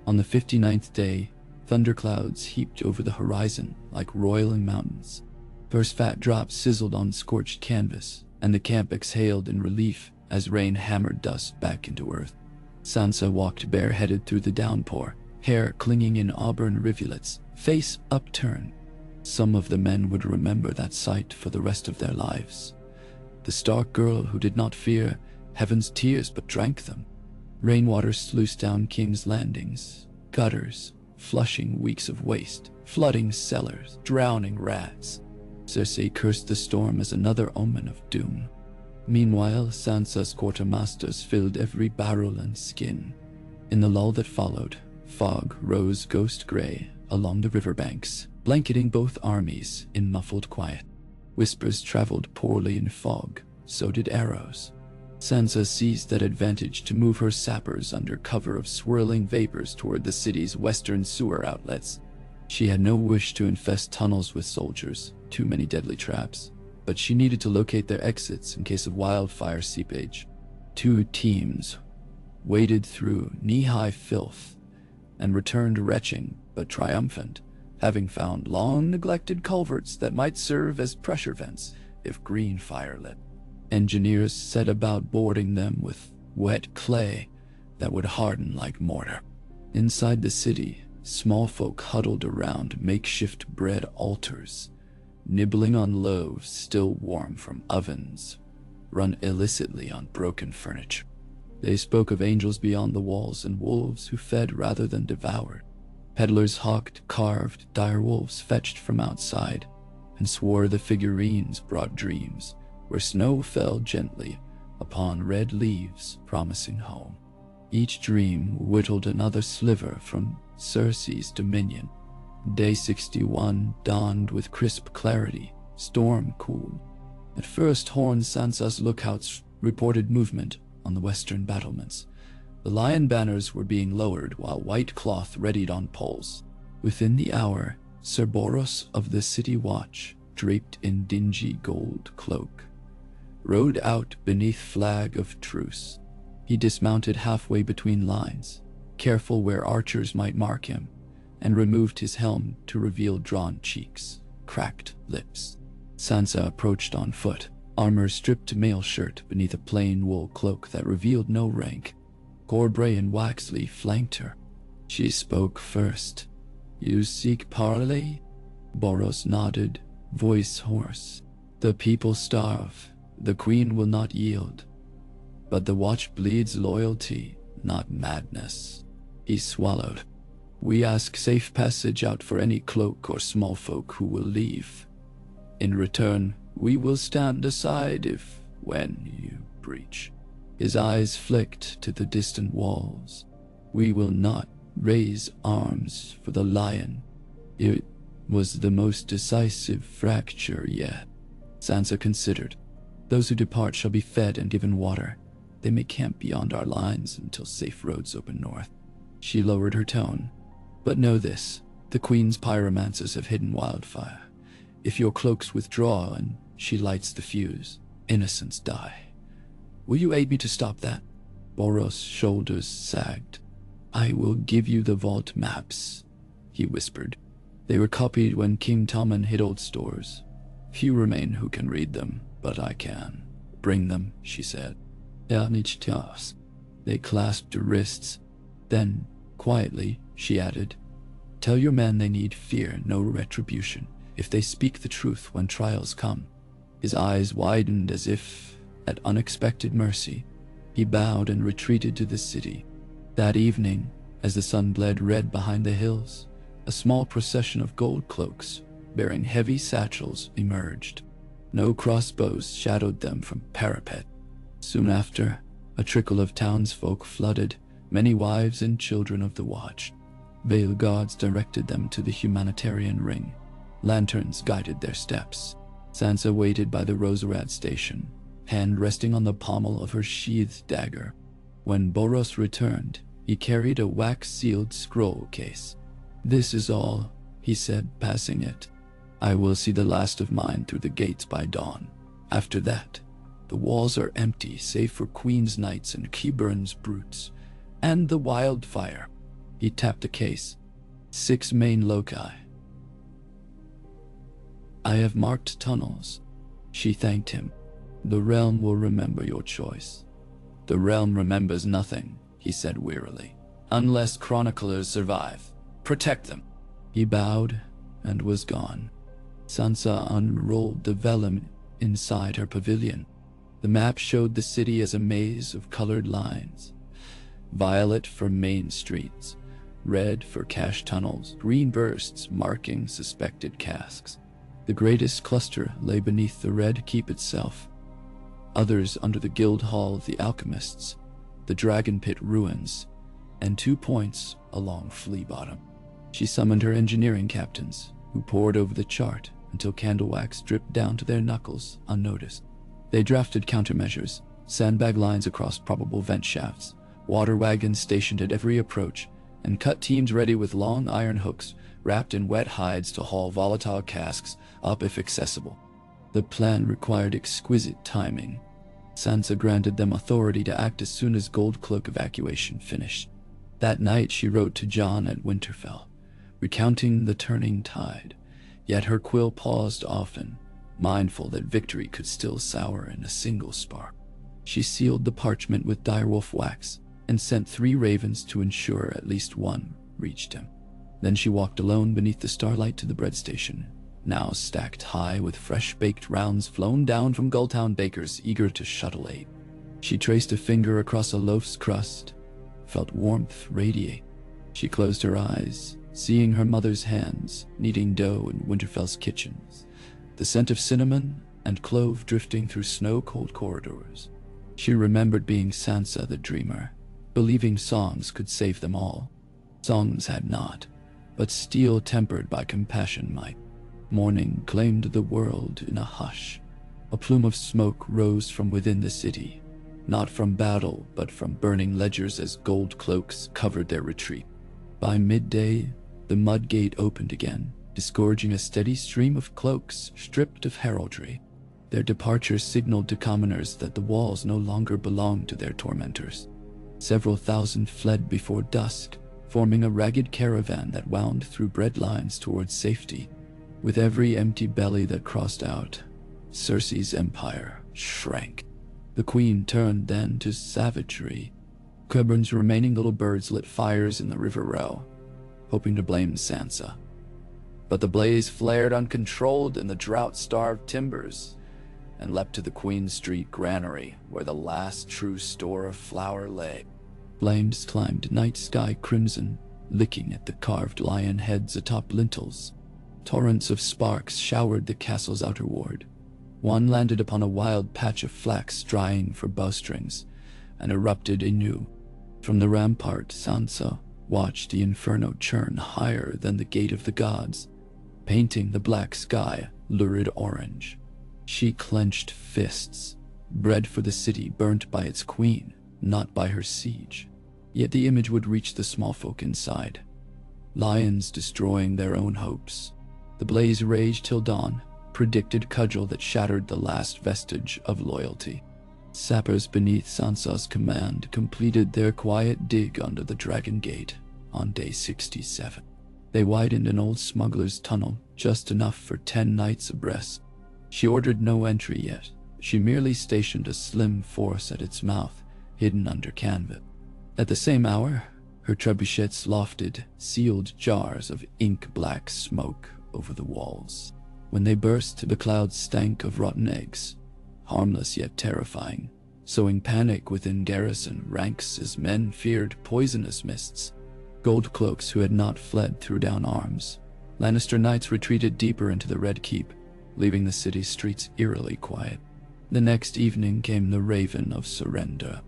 On the 59th day, thunderclouds heaped over the horizon like roiling mountains. First fat drops sizzled on scorched canvas, and the camp exhaled in relief as rain hammered dust back into earth. SANSA walked bareheaded through the downpour, hair clinging in auburn rivulets, face upturned. Some of the men would remember that sight for the rest of their lives. The stark girl who did not fear heaven's tears but drank them. Rainwater sluiced down King's Landing's gutters, flushing weeks of waste, flooding cellars, drowning rats. Cersei cursed the storm as another omen of doom. Meanwhile, Sansa's quartermasters filled every barrel and skin. In the lull that followed, fog rose ghost gray along the riverbanks, blanketing both armies in muffled quiet. Whispers traveled poorly in fog, so did arrows. Sansa seized that advantage to move her sappers under cover of swirling vapors toward the city's western sewer outlets. She had no wish to infest tunnels with soldiers, too many deadly traps, but she needed to locate their exits in case of wildfire seepage. 2 teams waded through knee-high filth and returned retching but triumphant, having found long-neglected culverts that might serve as pressure vents if green fire lit. Engineers set about boarding them with wet clay that would harden like mortar. Inside the city, small folk huddled around makeshift bread altars, nibbling on loaves still warm from ovens run illicitly on broken furniture. They spoke of angels beyond the walls and wolves who fed rather than devoured. Peddlers hawked carved dire wolves fetched from outside, and swore the figurines brought dreams where snow fell gently upon red leaves promising home. Each dream whittled another sliver from Cersei's dominion. Day 61 dawned with crisp clarity, storm cool. At first, Horn Sansa's lookouts reported movement on the western battlements. The lion banners were being lowered while white cloth readied on poles. Within the hour, Cerberus of the City Watch, draped in dingy gold cloak, rode out beneath flag of truce. He dismounted halfway between lines, careful where archers might mark him, and removed his helm to reveal drawn cheeks, cracked lips. Sansa approached on foot, armor stripped to mail shirt beneath a plain wool cloak that revealed no rank. Corbray and Waxley flanked her. She spoke first. "You seek parley?" Boros nodded, voice hoarse. "The people starve. The Queen will not yield. But the Watch bleeds loyalty, not madness." He swallowed. "We ask safe passage out for any cloak or small folk who will leave. In return, we will stand aside if, when you breach." His eyes flicked to the distant walls. "We will not raise arms for the lion. It was the most decisive fracture yet." Sansa considered. "Those who depart shall be fed and given water. They may camp beyond our lines until safe roads open north." She lowered her tone. "But know this, the Queen's pyromancers have hidden wildfire. If your cloaks withdraw and she lights the fuse, innocents die. Will you aid me to stop that?" Boros' shoulders sagged. "I will give you the vault maps," he whispered. "They were copied when King Tommen hid old stores. Few remain who can read them, but I can." "Bring them," she said. "Ernichtas." They clasped her wrists. Then, quietly, she added, "Tell your men they need fear no retribution. if they speak the truth when trials come. His eyes widened as if at unexpected mercy. He bowed and retreated to the city. That evening, as the sun bled red behind the hills, a small procession of gold cloaks, bearing heavy satchels, emerged. No crossbows shadowed them from parapet. Soon after, a trickle of townsfolk flooded, many wives and children of the watch. Veiled guards directed them to the humanitarian ring. Lanterns guided their steps. Sansa waited by the Roserad station, hand resting on the pommel of her sheathed dagger. When Boros returned, he carried a wax-sealed scroll case. "This is all," he said, passing it. "I will see the last of mine through the gates by dawn. After that, the walls are empty save for Queen's Knights and Keyburn's brutes, and the wildfire." He tapped the case. 6 main loci. "I have marked tunnels." She thanked him. "The realm will remember your choice." "The realm remembers nothing," he said wearily, "unless chroniclers survive. Protect them." He bowed and was gone. Sansa unrolled the vellum inside her pavilion. The map showed the city as a maze of colored lines. Violet for main streets, red for cache tunnels, green bursts marking suspected casks. The greatest cluster lay beneath the Red Keep itself. Others under the Guild Hall of the Alchemists, the Dragon Pit ruins, and 2 points along Flea Bottom. She summoned her engineering captains, who pored over the chart until candle wax dripped down to their knuckles unnoticed. They drafted countermeasures, sandbag lines across probable vent shafts, water wagons stationed at every approach, and cut teams ready with long iron hooks wrapped in wet hides to haul volatile casks up if accessible. The plan required exquisite timing. Sansa granted them authority to act as soon as Gold Cloak evacuation finished. That night she wrote to Jon at Winterfell, recounting the turning tide, yet her quill paused often, mindful that victory could still sour in a single spark. She sealed the parchment with direwolf wax and sent 3 ravens to ensure at least one reached him. Then she walked alone beneath the starlight to the bread station, now stacked high with fresh-baked rounds flown down from Gulltown bakers eager to shuttle aid. She traced a finger across a loaf's crust, felt warmth radiate. She closed her eyes, seeing her mother's hands kneading dough in Winterfell's kitchens, the scent of cinnamon and clove drifting through snow-cold corridors. She remembered being Sansa the Dreamer, believing songs could save them all. Songs had not, but steel tempered by compassion might. Morning claimed the world in a hush. A plume of smoke rose from within the city, not from battle but from burning ledgers as gold cloaks covered their retreat. By midday, the mud gate opened again, disgorging a steady stream of cloaks stripped of heraldry. Their departure signaled to commoners that the walls no longer belonged to their tormentors. Several thousand fled before dusk, forming a ragged caravan that wound through bread lines towards safety. With every empty belly that crossed out, Cersei's empire shrank. The queen turned then to savagery. Qyburn's remaining little birds lit fires in the River Row, hoping to blame Sansa. But the blaze flared uncontrolled in the drought-starved timbers and leapt to the Queen Street granary where the last true store of flour lay. Flames climbed night sky crimson, licking at the carved lion heads atop lintels. Torrents of sparks showered the castle's outer ward. One landed upon a wild patch of flax drying for bowstrings and erupted anew. From the rampart, Sansa watched the inferno churn higher than the Gate of the Gods, painting the black sky lurid orange. She clenched fists, bred for the city burnt by its queen, not by her siege. Yet the image would reach the small folk inside. Lions destroying their own hopes. The blaze raged till dawn, predicted cudgel that shattered the last vestige of loyalty. Sappers beneath Sansa's command completed their quiet dig under the Dragon Gate on day 67. They widened an old smuggler's tunnel, just enough for 10 knights abreast. She ordered no entry yet. She merely stationed a slim force at its mouth, hidden under canvas. At the same hour, her trebuchets lofted sealed jars of ink-black smoke over the walls. When they burst, the clouds stank of rotten eggs, harmless yet terrifying, sowing panic within garrison ranks as men feared poisonous mists. Gold cloaks who had not fled threw down arms. Lannister knights retreated deeper into the Red Keep, leaving the city's streets eerily quiet. The next evening came the Raven of Surrender.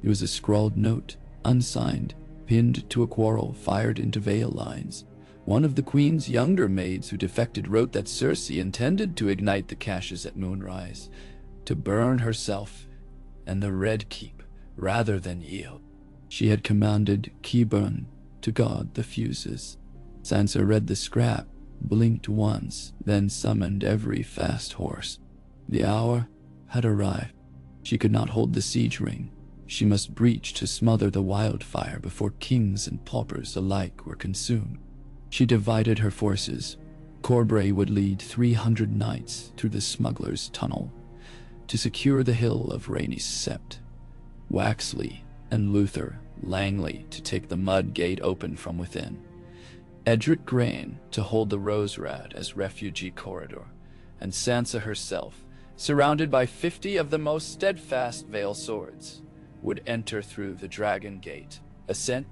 It was a scrawled note, unsigned, pinned to a quarrel fired into Vale lines. One of the queen's younger maids who defected wrote that Cersei intended to ignite the caches at moonrise, to burn herself and the Red Keep rather than yield. She had commanded Qyburn to guard the fuses. Sansa read the scrap, blinked once, then summoned every fast horse. The hour had arrived. She could not hold the siege ring. She must breach to smother the wildfire before kings and paupers alike were consumed. She divided her forces. Corbray would lead 300 knights through the smugglers' tunnel to secure the hill of Rhaenys Sept. Waxley and Luther Langley to take the mud gate open from within. Edric Grain to hold the Roserad as refugee corridor, and Sansa herself, surrounded by 50 of the most steadfast Vale swords, would enter through the Dragon Gate. Ascent.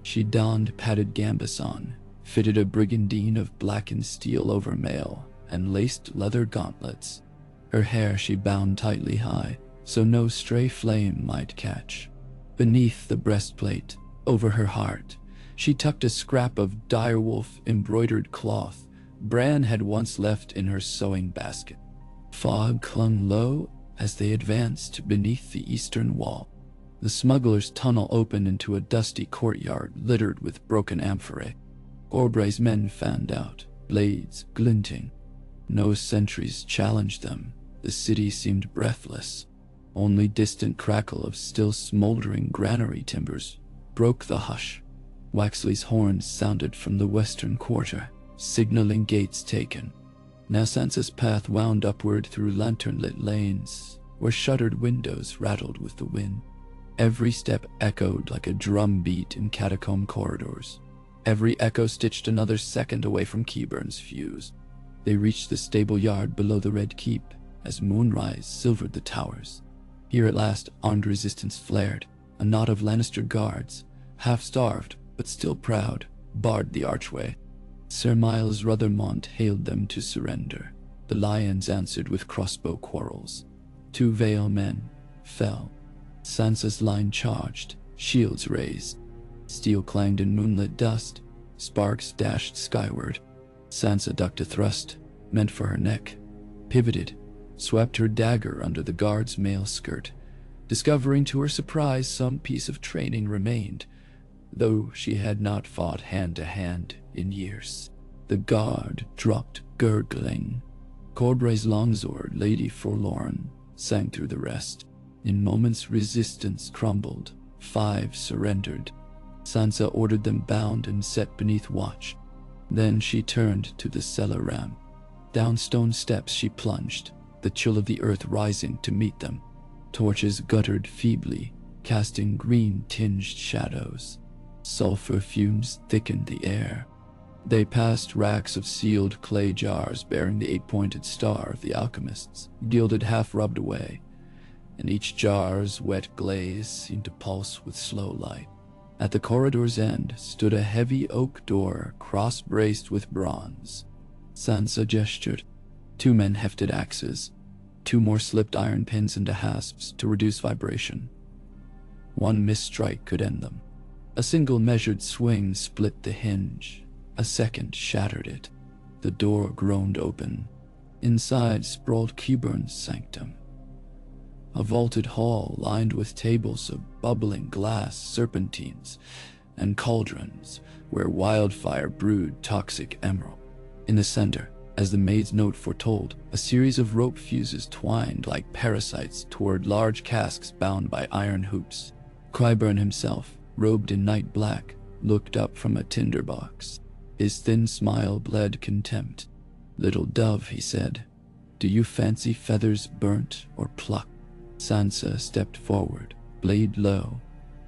She donned padded gambeson, fitted a brigandine of blackened steel over mail, and laced leather gauntlets. Her hair she bound tightly high, so no stray flame might catch. Beneath the breastplate, over her heart, she tucked a scrap of direwolf embroidered cloth Bran had once left in her sewing basket. Fog clung low as they advanced beneath the eastern wall. The smugglers' tunnel opened into a dusty courtyard littered with broken amphorae. Corbray's men fanned out, blades glinting. No sentries challenged them. The city seemed breathless. Only distant crackle of still smoldering granary timbers broke the hush. Waxley's horns sounded from the western quarter, signaling gates taken. Now Sansa's path wound upward through lantern-lit lanes, where shuttered windows rattled with the wind. Every step echoed like a drum beat in catacomb corridors. Every echo stitched another second away from Qyburn's fuse. They reached the stable yard below the Red Keep as moonrise silvered the towers. Here at last armed resistance flared. A knot of Lannister guards, half-starved but still proud, barred the archway. Sir Miles Ruthermont hailed them to surrender. The Lions answered with crossbow quarrels. 2 Vale men fell. Sansa's line charged, shields raised. Steel clanged in moonlit dust, sparks dashed skyward. Sansa ducked a thrust, meant for her neck, pivoted, swept her dagger under the guard's mail skirt, discovering to her surprise some piece of training remained, though she had not fought hand-to-hand in years. The guard dropped gurgling. Corbray's longsword, Lady Forlorn, sang through the rest. In moments resistance crumbled, 5 surrendered. Sansa ordered them bound and set beneath watch. Then she turned to the cellar ramp. Down stone steps she plunged, the chill of the earth rising to meet them. Torches guttered feebly, casting green-tinged shadows. Sulfur fumes thickened the air. They passed racks of sealed clay jars bearing the 8-pointed star of the alchemists, gilded half-rubbed away, and each jar's wet glaze seemed to pulse with slow light. At the corridor's end stood a heavy oak door cross-braced with bronze. Sansa gestured. 2 men hefted axes. 2 more slipped iron pins into hasps to reduce vibration. 1 misstrike could end them. A single measured swing split the hinge. A second shattered it. The door groaned open. Inside sprawled Qyburn's sanctum. A vaulted hall lined with tables of bubbling glass serpentines and cauldrons where wildfire brewed toxic emerald. In the center, as the maid's note foretold, a series of rope fuses twined like parasites toward large casks bound by iron hoops. Qyburn himself, robed in night black, looked up from a tinderbox. His thin smile bled contempt. "Little dove," he said, "do you fancy feathers burnt or plucked?" Sansa stepped forward, blade low.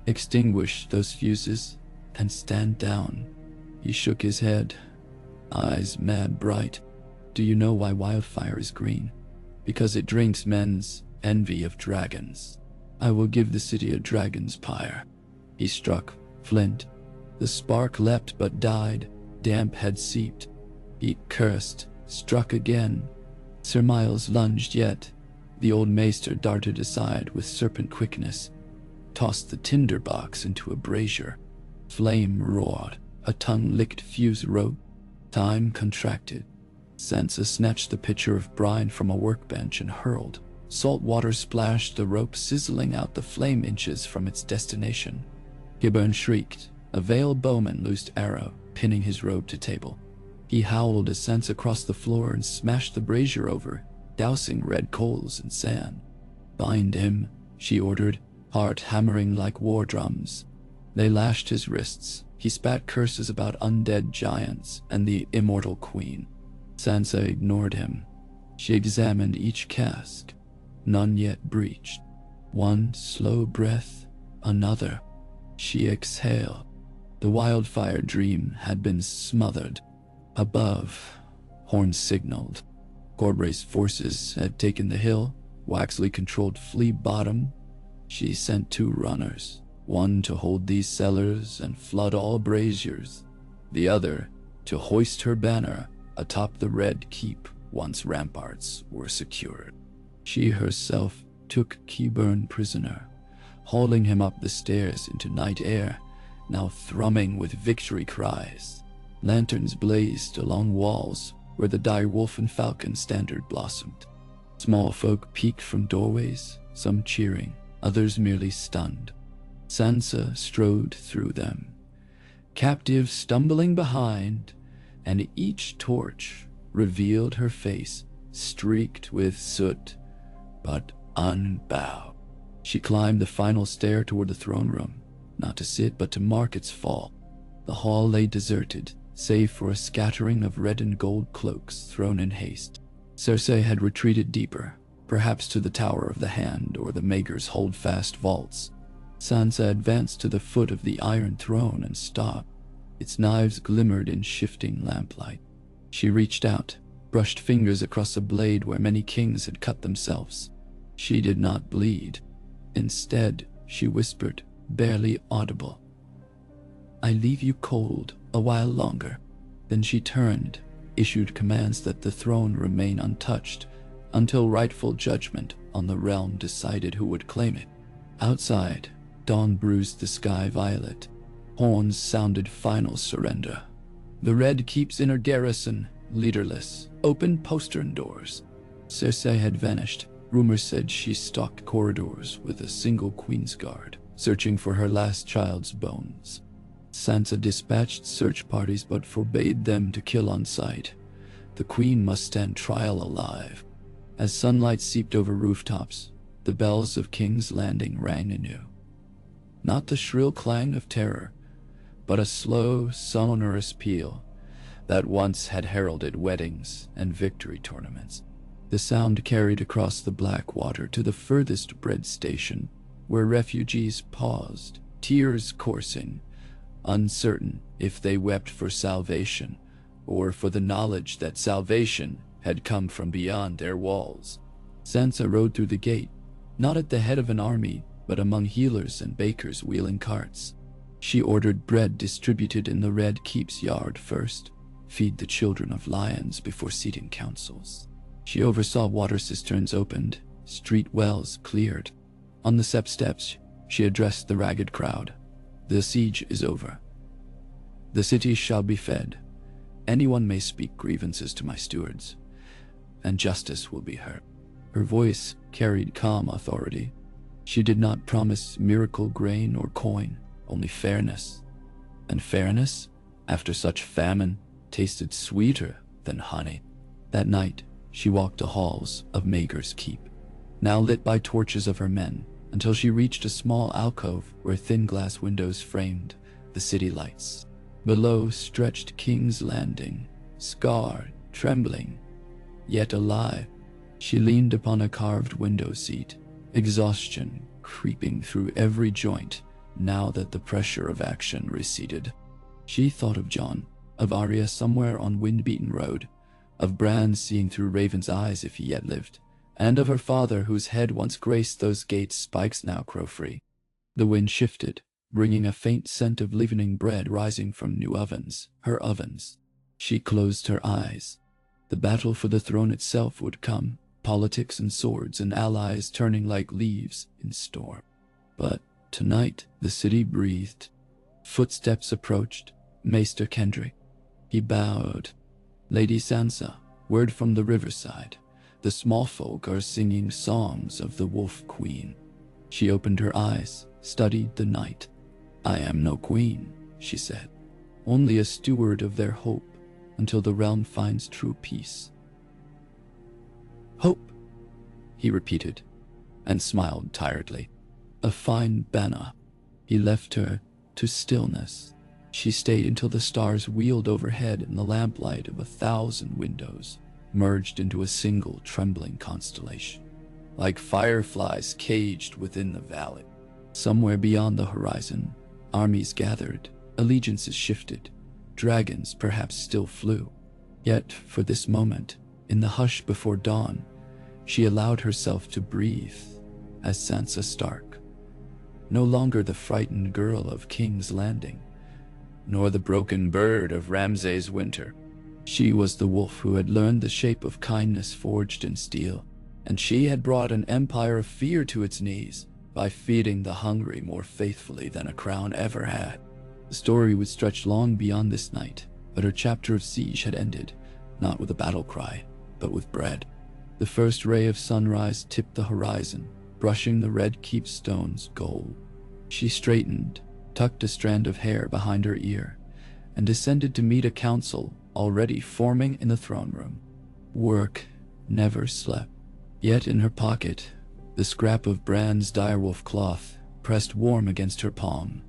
"Extinguish those fuses, then stand down." He shook his head, eyes mad bright. Do you know why wildfire is green? Because it drinks men's envy of dragons. I will give the city a dragon's pyre. He struck flint. The spark leapt but died. Damp had seeped. He cursed, struck again. Sir Miles lunged yet. The old maester darted aside with serpent quickness, tossed the tinder box into a brazier. Flame roared. A tongue-licked fuse rope. Time contracted. SANSA snatched the pitcher of brine from a workbench and hurled. Salt water splashed the rope, sizzling out the flame inches from its destination. Gibbern shrieked. A veiled bowman loosed arrow, pinning his robe to table. He howled as SANSA crossed the floor and smashed the brazier over, dousing red coals in sand. Bind him, she ordered, heart hammering like war drums. They lashed his wrists. He spat curses about undead giants and the immortal queen. SANSA ignored him. She examined each cask. None yet breached. One slow breath, another. She exhaled. The wildfire dream had been smothered. Above, horns signaled. Corbray's forces had taken the hill. Waxley controlled Flea Bottom. She sent 2 runners, one to hold these cellars and flood all braziers, the other to hoist her banner atop the Red Keep once ramparts were secured. She herself took Keyburn prisoner, hauling him up the stairs into night air, now thrumming with victory cries. Lanterns blazed along walls where the dire wolf and falcon standard blossomed. Small folk peeked from doorways, some cheering, others merely stunned. SANSA strode through them, captive stumbling behind, and each torch revealed her face, streaked with soot, but unbowed. She climbed the final stair toward the throne room, not to sit but to mark its fall. The hall lay deserted, save for a scattering of red and gold cloaks thrown in haste. Cersei had retreated deeper, perhaps to the Tower of the Hand or the Mager's hold-fast vaults. SANSA advanced to the foot of the iron throne and stopped. Its knives glimmered in shifting lamplight. She reached out, brushed fingers across a blade where many kings had cut themselves. She did not bleed. Instead, she whispered, barely audible, "I leave you cold a while longer." Then she turned, issued commands that the throne remain untouched until rightful judgment on the realm decided who would claim it. Outside, dawn bruised the sky violet. Horns sounded final surrender. The Red Keep's inner garrison, leaderless, opened postern doors. Cersei had vanished. Rumors said she stalked corridors with a single Queen's Guard, searching for her last child's bones. SANSA dispatched search parties but forbade them to kill on sight. The Queen must stand trial alive. As sunlight seeped over rooftops, the bells of King's Landing rang anew. Not the shrill clang of terror, but a slow, sonorous peal that once had heralded weddings and victory tournaments. The sound carried across the black water to the furthest bread station, where refugees paused, tears coursing, uncertain if they wept for salvation or for the knowledge that salvation had come from beyond their walls. SANSA rode through the gate, not at the head of an army, but among healers and bakers wheeling carts. She ordered bread distributed in the Red Keep's yard first, feed the children of lions before seating councils. She oversaw water cisterns opened, street wells cleared. On the steps, she addressed the ragged crowd. "The siege is over. The city shall be fed. Anyone may speak grievances to my stewards, and justice will be heard." Her voice carried calm authority. She did not promise miracle grain or coin, only fairness. And fairness, after such famine, tasted sweeter than honey. That night, she walked the halls of Mager's Keep, now lit by torches of her men, until she reached a small alcove where thin glass windows framed the city lights. Below stretched King's Landing, scarred, trembling, yet alive. She leaned upon a carved window seat, exhaustion creeping through every joint now that the pressure of action receded. She thought of John, of Arya somewhere on wind-beaten road, of Bran seeing through Raven's eyes if he yet lived, and of her father whose head once graced those gates' spikes now crow free. The wind shifted, bringing a faint scent of leavening bread rising from new ovens, her ovens. She closed her eyes. The battle for the throne itself would come, politics and swords and allies turning like leaves in storm. But tonight the city breathed. Footsteps approached. Maester Kendrick. He bowed. Lady Sansa, word from the riverside. The small folk are singing songs of the Wolf Queen. She opened her eyes, studied the night. I am no queen, she said, only a steward of their hope until the realm finds true peace. Hope, he repeated, and smiled tiredly. A fine banner. He left her to stillness. She stayed until the stars wheeled overhead in the lamplight of 1,000 windows, merged into a single trembling constellation, like fireflies caged within the valley. Somewhere beyond the horizon, armies gathered, allegiances shifted, dragons perhaps still flew. Yet, for this moment, in the hush before dawn, she allowed herself to breathe as Sansa Stark. No longer the frightened girl of King's Landing, nor the broken bird of Ramsay's Winter. She was the wolf who had learned the shape of kindness forged in steel, and she had brought an empire of fear to its knees by feeding the hungry more faithfully than a crown ever had. The story would stretch long beyond this night, but her chapter of siege had ended, not with a battle cry, but with bread. The first ray of sunrise tipped the horizon, brushing the red keep stones gold. She straightened, tucked a strand of hair behind her ear, and descended to meet a council already forming in the throne room. Work never slept. Yet in her pocket, the scrap of Bran's direwolf cloth pressed warm against her palm,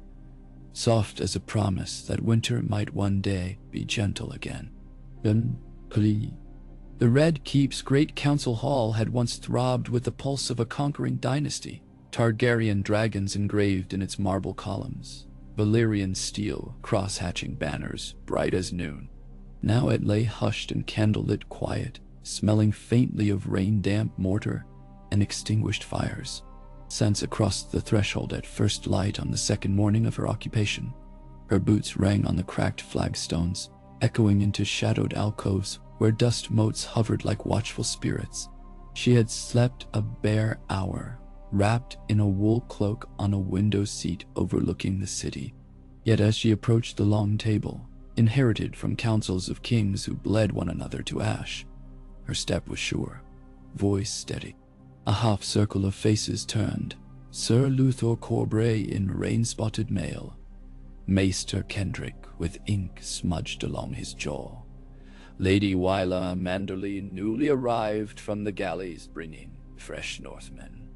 soft as a promise that winter might one day be gentle again. The Red Keep's great council hall had once throbbed with the pulse of a conquering dynasty, Targaryen dragons engraved in its marble columns, Valyrian steel cross-hatching banners bright as noon. Now it lay hushed and candlelit quiet, smelling faintly of rain-damp mortar and extinguished fires. Sansa crossed the threshold at first light on the second morning of her occupation. Her boots rang on the cracked flagstones, echoing into shadowed alcoves where dust motes hovered like watchful spirits. She had slept a bare hour, wrapped in a wool cloak on a window seat overlooking the city. Yet as she approached the long table, inherited from councils of kings who bled one another to ash, her step was sure, voice steady. A half-circle of faces turned. Sir Luthor Corbray in rain-spotted mail, Maester Kendrick with ink smudged along his jaw, Lady Wyla Manderly newly arrived from the galleys bringing fresh Northmen,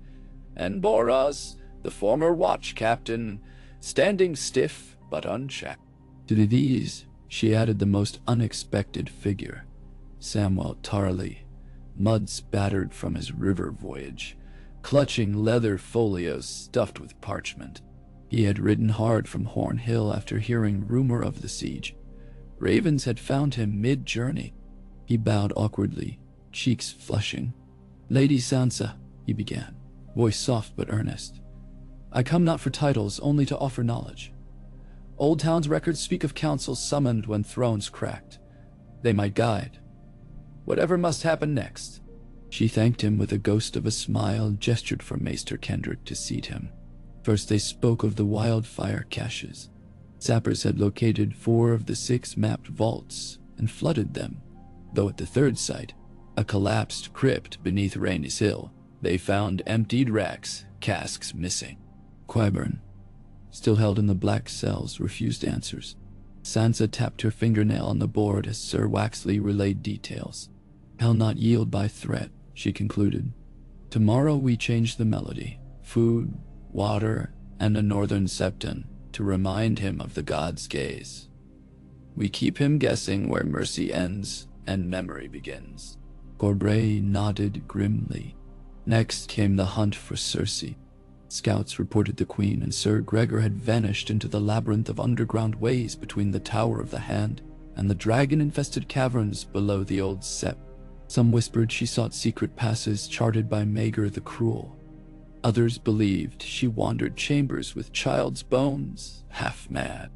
and Boraz, the former watch captain, standing stiff but unchecked. To these, she added the most unexpected figure, Samwell Tarly, mud spattered from his river voyage, clutching leather folios stuffed with parchment. He had ridden hard from Horn Hill after hearing rumor of the siege. Ravens had found him mid-journey. He bowed awkwardly, cheeks flushing. "Lady Sansa," he began, voice soft but earnest. "I come not for titles, only to offer knowledge. Old Town's records speak of councils summoned when thrones cracked. They might guide whatever must happen next." She thanked him with a ghost of a smile, gestured for Maester Kendrick to seat him. First they spoke of the wildfire caches. Sappers had located 4 of the 6 mapped vaults and flooded them, though at the third site, a collapsed crypt beneath Rhaenys Hill, they found emptied racks, casks missing. Qyburn, still held in the black cells, refused answers. Sansa tapped her fingernail on the board as Sir Waxley relayed details. "Hell not yield by threat," she concluded. "Tomorrow we change the melody, food, water, and a northern septon to remind him of the god's gaze. We keep him guessing where mercy ends and memory begins." Corbray nodded grimly. Next came the hunt for Cersei. Scouts reported the Queen and Sir Gregor had vanished into the labyrinth of underground ways between the Tower of the Hand and the dragon-infested caverns below the old sept. Some whispered she sought secret passes charted by Maegor the Cruel. Others believed she wandered chambers with child's bones, half mad.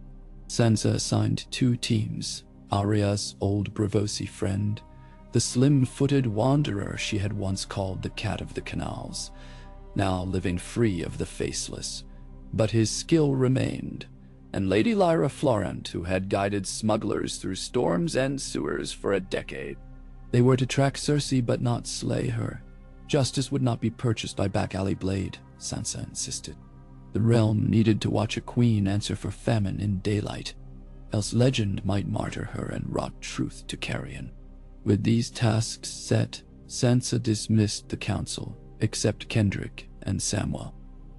SANSA assigned 2 teams, Aria's old Bravosi friend, the slim-footed wanderer she had once called the Cat of the Canals, now living free of the faceless. But his skill remained, and Lady Lyra Florent, who had guided smugglers through storms and sewers for a decade. They were to track Cersei but not slay her. Justice would not be purchased by back-alley blade, Sansa insisted. The realm needed to watch a queen answer for famine in daylight, else legend might martyr her and wrought truth to carrion. With these tasks set, Sansa dismissed the council, except Kendrick and Samwell.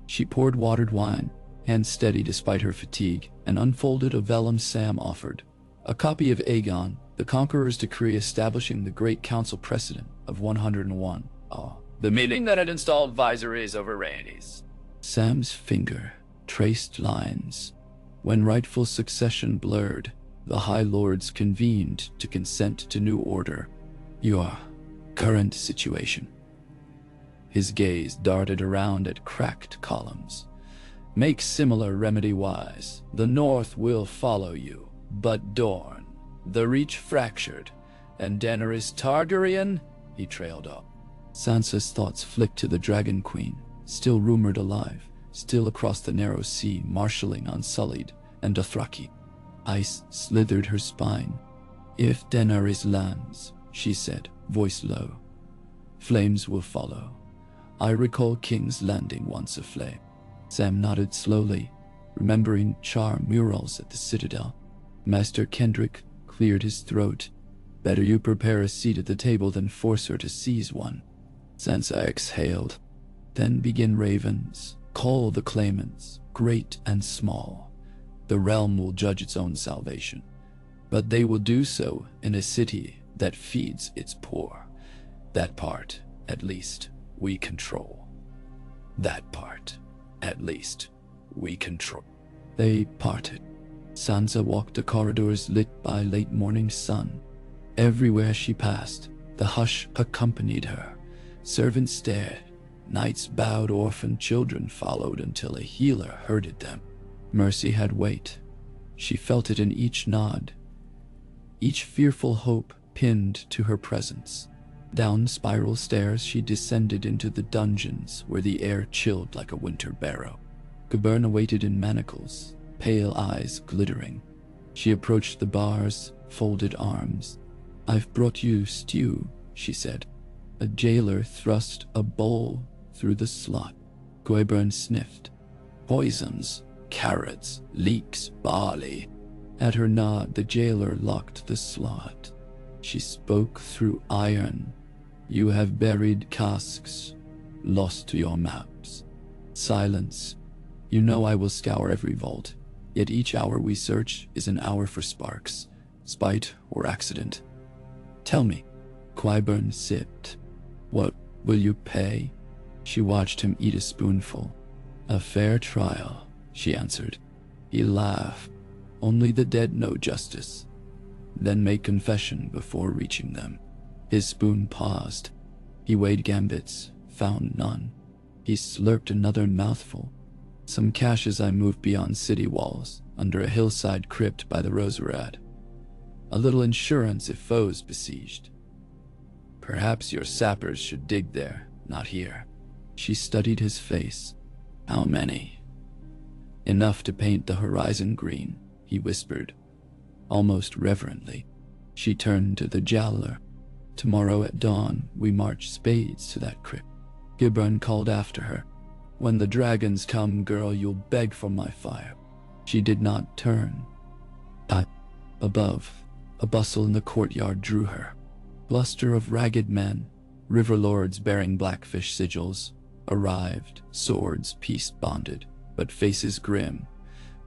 She poured watered wine, hands steady despite her fatigue, and unfolded a vellum Sam offered, a copy of Aegon, the Conqueror's decree establishing the Great Council precedent of 101. The meeting that had installed visories over Rhaenys. Sam's finger traced lines. When rightful succession blurred, the High Lords convened to consent to new order. Your current situation. His gaze darted around at cracked columns. Make similar remedy wise. The North will follow you, but Dorne, the Reach fractured, and Daenerys Targaryen, he trailed off. Sansa's thoughts flicked to the Dragon Queen, still rumored alive, still across the narrow sea, marshalling Unsullied and Dothraki. Ice slithered her spine. If Daenerys lands, she said, voice low, flames will follow. I recall King's Landing once aflame. Sam nodded slowly, remembering char murals at the Citadel. Master Kendrick cleared his throat. Better you prepare a seat at the table than force her to seize one. Sansa exhaled. Then begin ravens. Call the claimants, great and small. The realm will judge its own salvation. But they will do so in a city that feeds its poor. That part, at least, we control. That part, at least, we control. They parted. Sansa walked the corridors lit by late morning sun. Everywhere she passed, the hush accompanied her. Servants stared, knights bowed, orphaned children followed until a healer herded them. Mercy had weight. She felt it in each nod, each fearful hope pinned to her presence. Down spiral stairs she descended into the dungeons where the air chilled like a winter barrow. Gibern awaited in manacles, pale eyes glittering. She approached the bars, folded arms. I've brought you stew, she said. A jailer thrust a bowl through the slot. Gibern sniffed. Poisons, carrots, leeks, barley. At her nod, the jailer locked the slot. She spoke through iron. You have buried casks, lost to your maps. Silence. You know I will scour every vault, yet each hour we search is an hour for sparks, spite or accident. Tell me. Qyburn sipped. What will you pay? She watched him eat a spoonful. A fair trial, she answered. He laughed. Only the dead know justice. Then make confession before reaching them. His spoon paused. He weighed gambits, found none. He slurped another mouthful. Some cash as I moved beyond city walls, under a hillside crypt by the Roserad. A little insurance if foes besieged. Perhaps your sappers should dig there, not here. She studied his face. How many? Enough to paint the horizon green, he whispered, almost reverently. She turned to the Jowler. Tomorrow at dawn, we march spades to that crypt. Gibran called after her. When the dragons come, girl, you'll beg for my fire. She did not turn. Above, a bustle in the courtyard drew her. Cluster of ragged men, river lords bearing blackfish sigils, arrived, swords peace-bonded, but faces grim,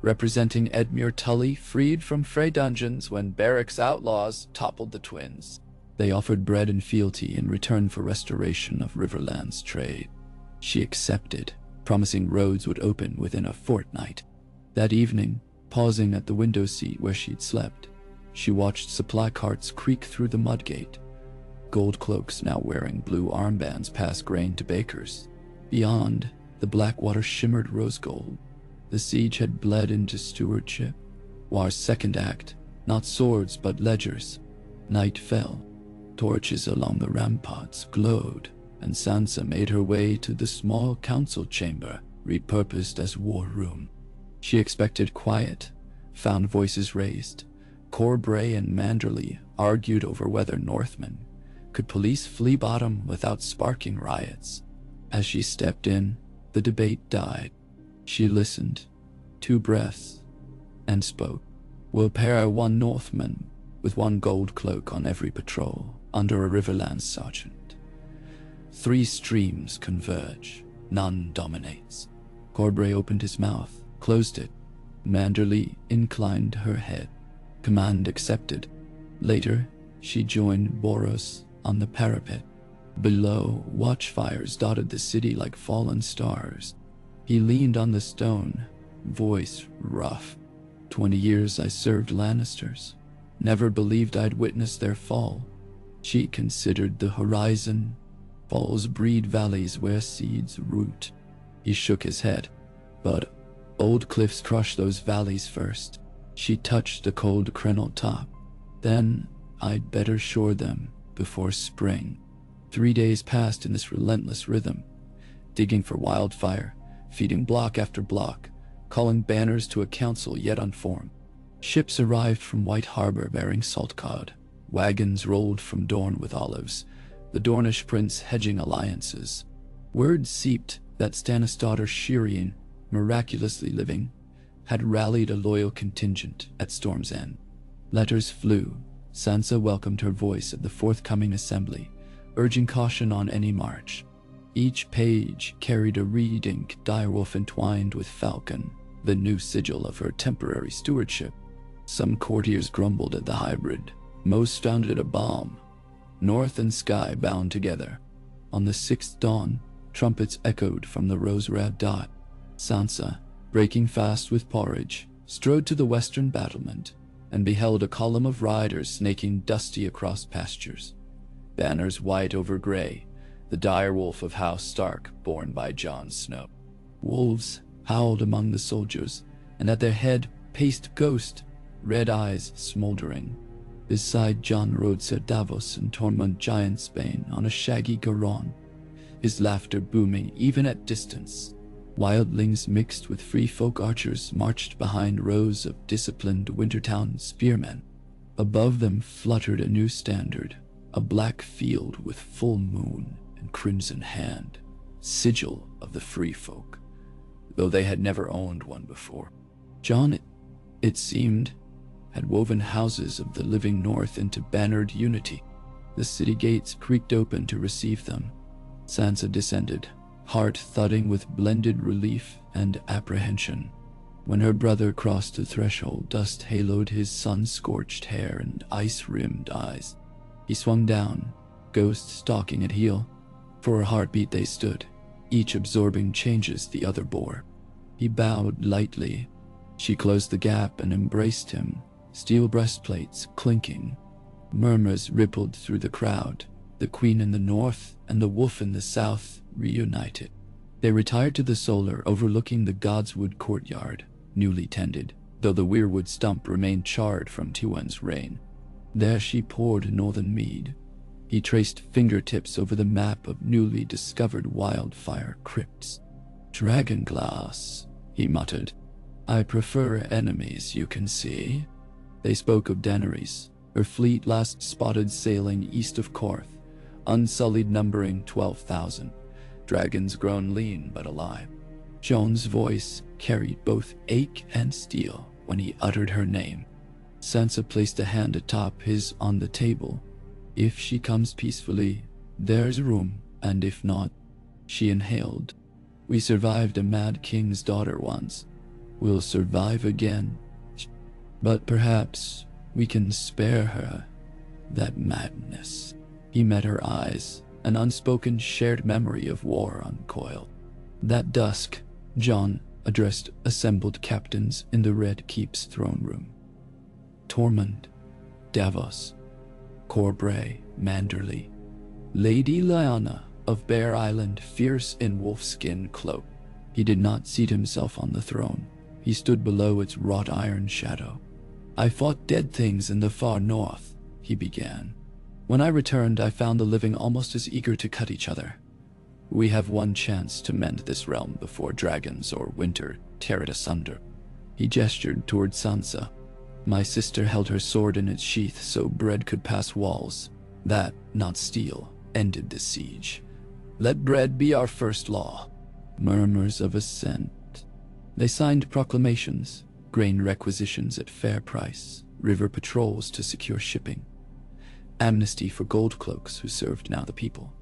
representing Edmure Tully freed from Frey dungeons when Barrack's outlaws toppled the twins. They offered bread and fealty in return for restoration of Riverland's trade. She accepted, promising roads would open within a fortnight. That evening, pausing at the window seat where she'd slept, She watched supply carts creak through the mudgate, gold cloaks now wearing blue armbands pass grain to bakers. Beyond, the black water shimmered rose gold. The siege had bled into stewardship. War's second act, not swords but ledgers. Night fell. Torches along the ramparts glowed, and Sansa made her way to the small council chamber, repurposed as war room. She expected quiet, found voices raised. Corbray and Manderley argued over whether Northmen could police Flea Bottom without sparking riots. As she stepped in, the debate died. She listened, 2 breaths, and spoke. "We'll pair 1 Northman with 1 gold cloak on every patrol, under a Riverlands sergeant. 3 streams converge, none dominates." Corbray opened his mouth, closed it. Manderley inclined her head. Command accepted. Later, she joined Boros on the parapet. Below, watchfires dotted the city like fallen stars. He leaned on the stone, voice rough. 20 years I served Lannisters. Never believed I'd witness their fall. She considered the horizon. Falls breed valleys where seeds root. He shook his head. But old cliffs crush those valleys first. She touched the cold crenel top. Then I'd better shore them before spring. 3 days passed in this relentless rhythm, digging for wildfire, feeding block after block, calling banners to a council yet unformed. Ships arrived from White Harbor bearing saltcod. Wagons rolled from Dorne with olives, the Dornish prince hedging alliances. Word seeped that Stannis' daughter Shireen, miraculously living, had rallied a loyal contingent at Storm's End. Letters flew. Sansa welcomed her voice at the forthcoming assembly, urging caution on any march. Each page carried a reed-ink direwolf entwined with falcon, the new sigil of her temporary stewardship. Some courtiers grumbled at the hybrid. Most found it a balm. North and sky bound together. On the 6th dawn, trumpets echoed from the rose-red dot. Sansa, breaking fast with porridge, strode to the western battlement and beheld a column of riders snaking dusty across pastures. Banners white over gray, the direwolf of House Stark borne by Jon Snow. Wolves howled among the soldiers, and at their head paced Ghost, red eyes smoldering. Beside Jon rode Sir Davos and Tormund Giantsbane on a shaggy Garon, his laughter booming even at distance. Wildlings mixed with free folk archers marched behind rows of disciplined Wintertown spearmen. Above them fluttered a new standard, a black field with full moon and crimson hand, sigil of the free folk, though they had never owned one before. Jon, it seemed, had woven houses of the living north into bannered unity. The city gates creaked open to receive them. Sansa descended, heart thudding with blended relief and apprehension. When her brother crossed the threshold, dust haloed his sun-scorched hair and ice-rimmed eyes. He swung down, Ghost stalking at heel. For a heartbeat they stood, each absorbing changes the other bore. He bowed lightly. She closed the gap and embraced him, steel breastplates clinking. Murmurs rippled through the crowd. The Queen in the north and the Wolf in the south reunited. They retired to the solar overlooking the Godswood courtyard, newly tended, though the weirwood stump remained charred from Tywin's reign. There she poured northern mead. He traced fingertips over the map of newly discovered wildfire crypts. "Dragonglass," he muttered. "I prefer enemies, you can see." They spoke of Daenerys, her fleet last spotted sailing east of Korth, unsullied numbering 12,000, dragons grown lean but alive. Jon's voice carried both ache and steel when he uttered her name. Sansa placed a hand atop his on the table. "If she comes peacefully, there's room, and if not," she inhaled. "We survived a mad king's daughter once. We'll survive again. But perhaps we can spare her that madness." He met her eyes, an unspoken shared memory of war uncoiled. That dusk, Jon addressed assembled captains in the Red Keep's throne room. "Tormund, Davos, Corbray, Manderley, Lady Lyanna of Bear Island, fierce in wolfskin cloak. He did not seat himself on the throne. He stood below its wrought iron shadow. "I fought dead things in the far north," he began. "When I returned, I found the living almost as eager to cut each other. We have one chance to mend this realm before dragons or winter tear it asunder." He gestured toward Sansa. "My sister held her sword in its sheath so bread could pass walls. That, not steel, ended the siege. Let bread be our first law." Murmurs of assent. They signed proclamations, grain requisitions at fair price, river patrols to secure shipping, amnesty for gold cloaks who served now the people,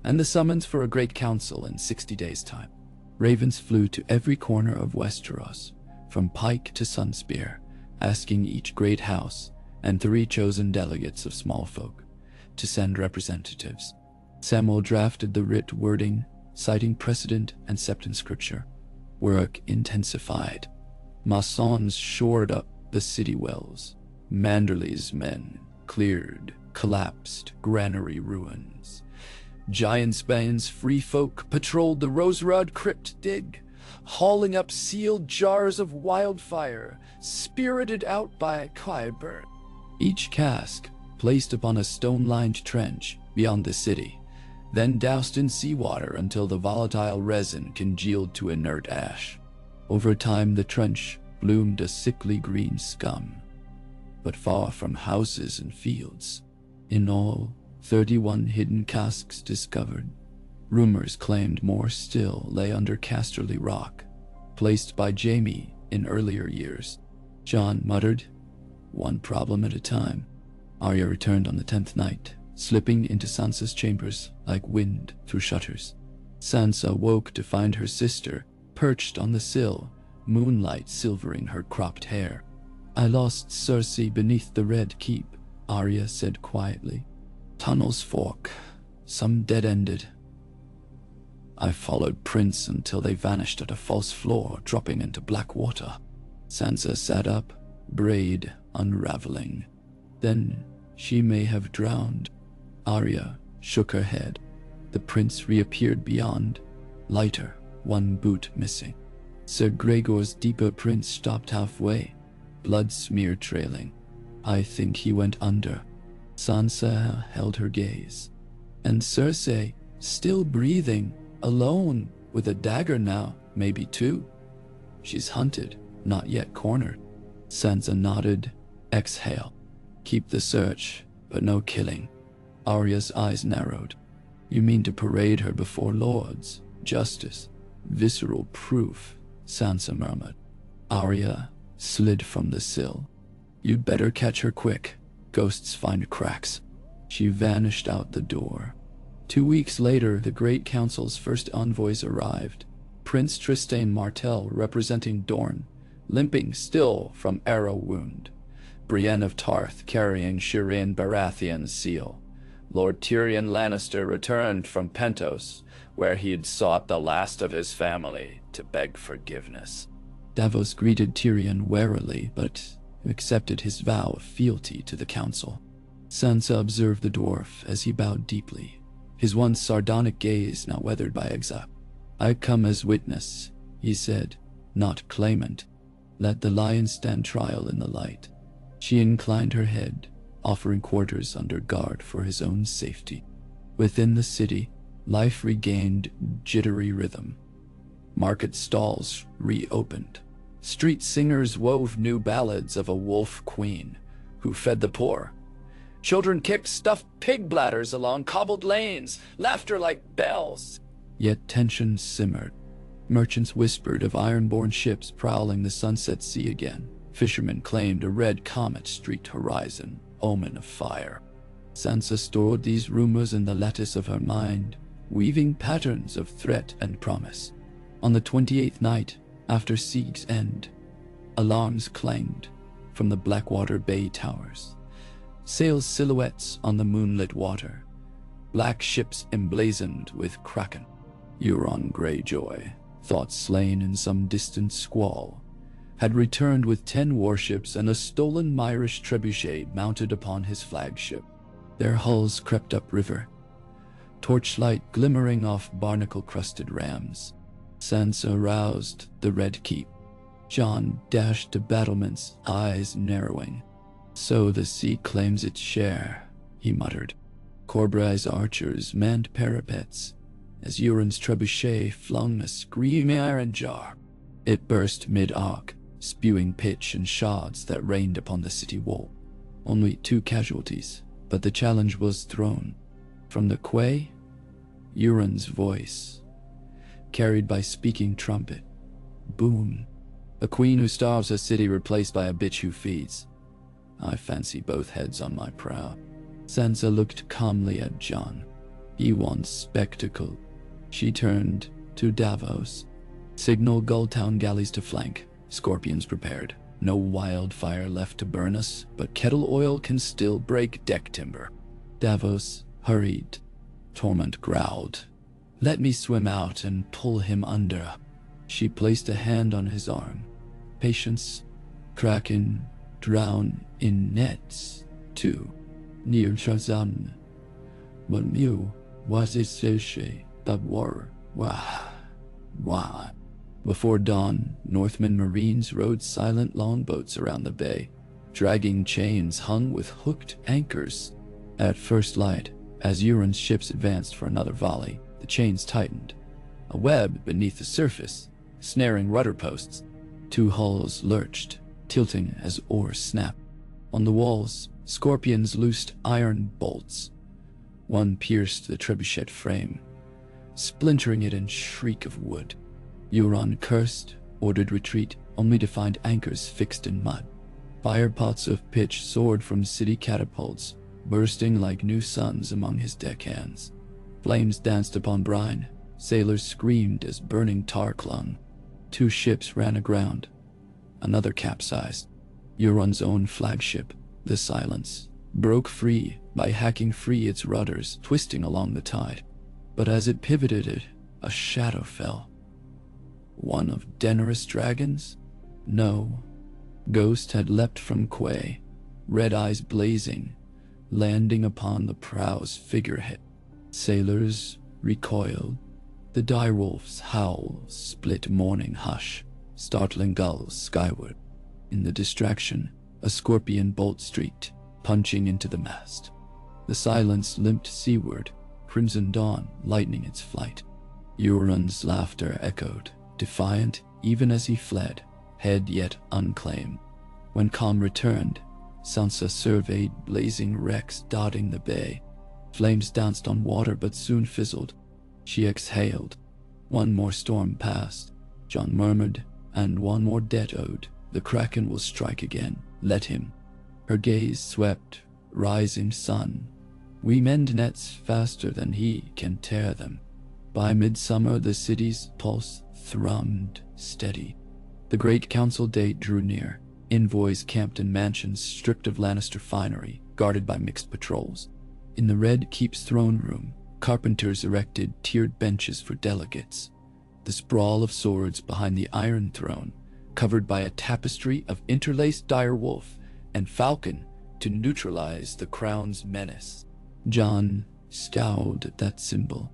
and the summons for a great council in 60 days' time. Ravens flew to every corner of Westeros, from Pike to Sunspear, asking each great house and 3 chosen delegates of small folk to send representatives. Samuel drafted the writ wording, citing precedent and Septon scripture. Work intensified. Masons shored up the city wells. Manderley's men cleared collapsed granary ruins. Giantsbane's free folk patrolled the Roserod crypt dig, hauling up sealed jars of wildfire, spirited out by Qyburn. Each cask placed upon a stone-lined trench beyond the city, then doused in seawater until the volatile resin congealed to inert ash. Over time, the trench bloomed a sickly green scum, but far from houses and fields. In all, 31 hidden casks discovered. Rumors claimed more still lay under Casterly Rock, placed by Jaime in earlier years. Jon muttered, "One problem at a time." Arya returned on the 10th night, slipping into Sansa's chambers like wind through shutters. Sansa woke to find her sister perched on the sill, moonlight silvering her cropped hair. "I lost Cersei beneath the Red Keep," Arya said quietly. "Tunnels fork, some dead-ended. I followed Prince until they vanished at a false floor, dropping into black water." Sansa sat up, braid unraveling. "Then she may have drowned." Arya shook her head. The prince reappeared beyond, lighter, one boot missing. Sir Gregor's deeper prince stopped halfway, blood smear trailing. "I think he went under." Sansa held her gaze. "And Cersei, still breathing, alone, with a dagger now, maybe 2. She's hunted, not yet cornered." Sansa nodded. "Exhale. Keep the search, but no killing." Arya's eyes narrowed. "You mean to parade her before lords, justice, visceral proof," Sansa murmured. Arya slid from the sill. "You'd better catch her quick. Ghosts find cracks." She vanished out the door. 2 weeks later, the Great Council's first envoys arrived. Prince Trystane Martell representing Dorne, limping still from arrow wound. Brienne of Tarth carrying Shireen Baratheon's seal. Lord Tyrion Lannister returned from Pentos, where he'd sought the last of his family to beg forgiveness. Davos greeted Tyrion warily, but accepted his vow of fealty to the council. Sansa observed the dwarf as he bowed deeply, his once sardonic gaze now weathered by exile. "I come as witness," he said, "not claimant. Let the lion stand trial in the light." She inclined her head, offering quarters under guard for his own safety. Within the city, life regained jittery rhythm. Market stalls reopened. Street singers wove new ballads of a wolf queen who fed the poor. Children kicked stuffed pig bladders along cobbled lanes, laughter like bells. Yet tension simmered. Merchants whispered of iron-borne ships prowling the sunset sea again. Fishermen claimed a red comet streaked horizon, omen of fire. Sansa stored these rumors in the lattice of her mind, weaving patterns of threat and promise. On the 28th night, after sieg's end, alarms clanged from the Blackwater Bay towers. Sails silhouettes on the moonlit water. Black ships emblazoned with kraken. Euron Greyjoy, thought slain in some distant squall, had returned with 10 warships and a stolen Myrish trebuchet mounted upon his flagship. Their hulls crept upriver, torchlight glimmering off barnacle-crusted rams. SANSA roused the Red Keep. John dashed to battlements, eyes narrowing. "So the sea claims its share," he muttered. Corbrai's archers manned parapets as Euron's trebuchet flung a screaming iron jar. It burst mid-arc, spewing pitch and shards that rained upon the city wall. Only 2 casualties, but the challenge was thrown. From the quay, Euron's voice, carried by speaking trumpet. Boom. A queen who starves a city replaced by a bitch who feeds. I fancy both heads on my prow. SANSA looked calmly at John. He wants spectacle. She turned to Davos. "Signal Gulltown galleys to flank. Scorpions prepared. No wildfire left to burn us, but kettle oil can still break deck timber." Davos hurried. Torment growled. "Let me swim out and pull him under." She placed a hand on his arm. "Patience. Kraken drown in nets, too. Near Shazam. But you, what is Seshe, that war? Wah. Before dawn, Northmen Marines rowed silent longboats around the bay, dragging chains hung with hooked anchors. At first light, as Euron's ships advanced for another volley, the chains tightened. A web beneath the surface, snaring rudder posts. 2 hulls lurched, tilting as oars snapped. On the walls, Scorpions loosed iron bolts. One pierced the trebuchet frame, splintering it in shriek of wood. Euron cursed, ordered retreat, only to find anchors fixed in mud. Firepots of pitch soared from city catapults, bursting like new suns among his deckhands. Flames danced upon brine. Sailors screamed as burning tar clung. 2 ships ran aground. Another capsized. Euron's own flagship, the Silence, broke free by hacking free its rudders, twisting along the tide. But as it pivoted, a shadow fell. One of Daenerys' dragons? No. Ghost had leapt from quay, red eyes blazing, landing upon the prow's figurehead. Sailors recoiled. The direwolf's howl split morning hush, startling gulls skyward. In the distraction, a scorpion bolt streaked, punching into the mast. The Silence limped seaward, crimson dawn lightening its flight. Euron's laughter echoed, defiant even as he fled, head yet unclaimed. When calm returned, Sansa surveyed blazing wrecks dotting the bay. Flames danced on water but soon fizzled. She exhaled. One more storm passed, Jon murmured, and one more debt owed. The Kraken will strike again. Let him. Her gaze swept, rising sun. We mend nets faster than he can tear them. By midsummer the city's pulse thrummed steady. The great council date drew near. Envoys camped in mansions stripped of Lannister finery, guarded by mixed patrols. In the Red Keep's throne room, carpenters erected tiered benches for delegates. The sprawl of swords behind the Iron Throne, covered by a tapestry of interlaced direwolf and falcon to neutralize the crown's menace. Jon scowled at that symbol.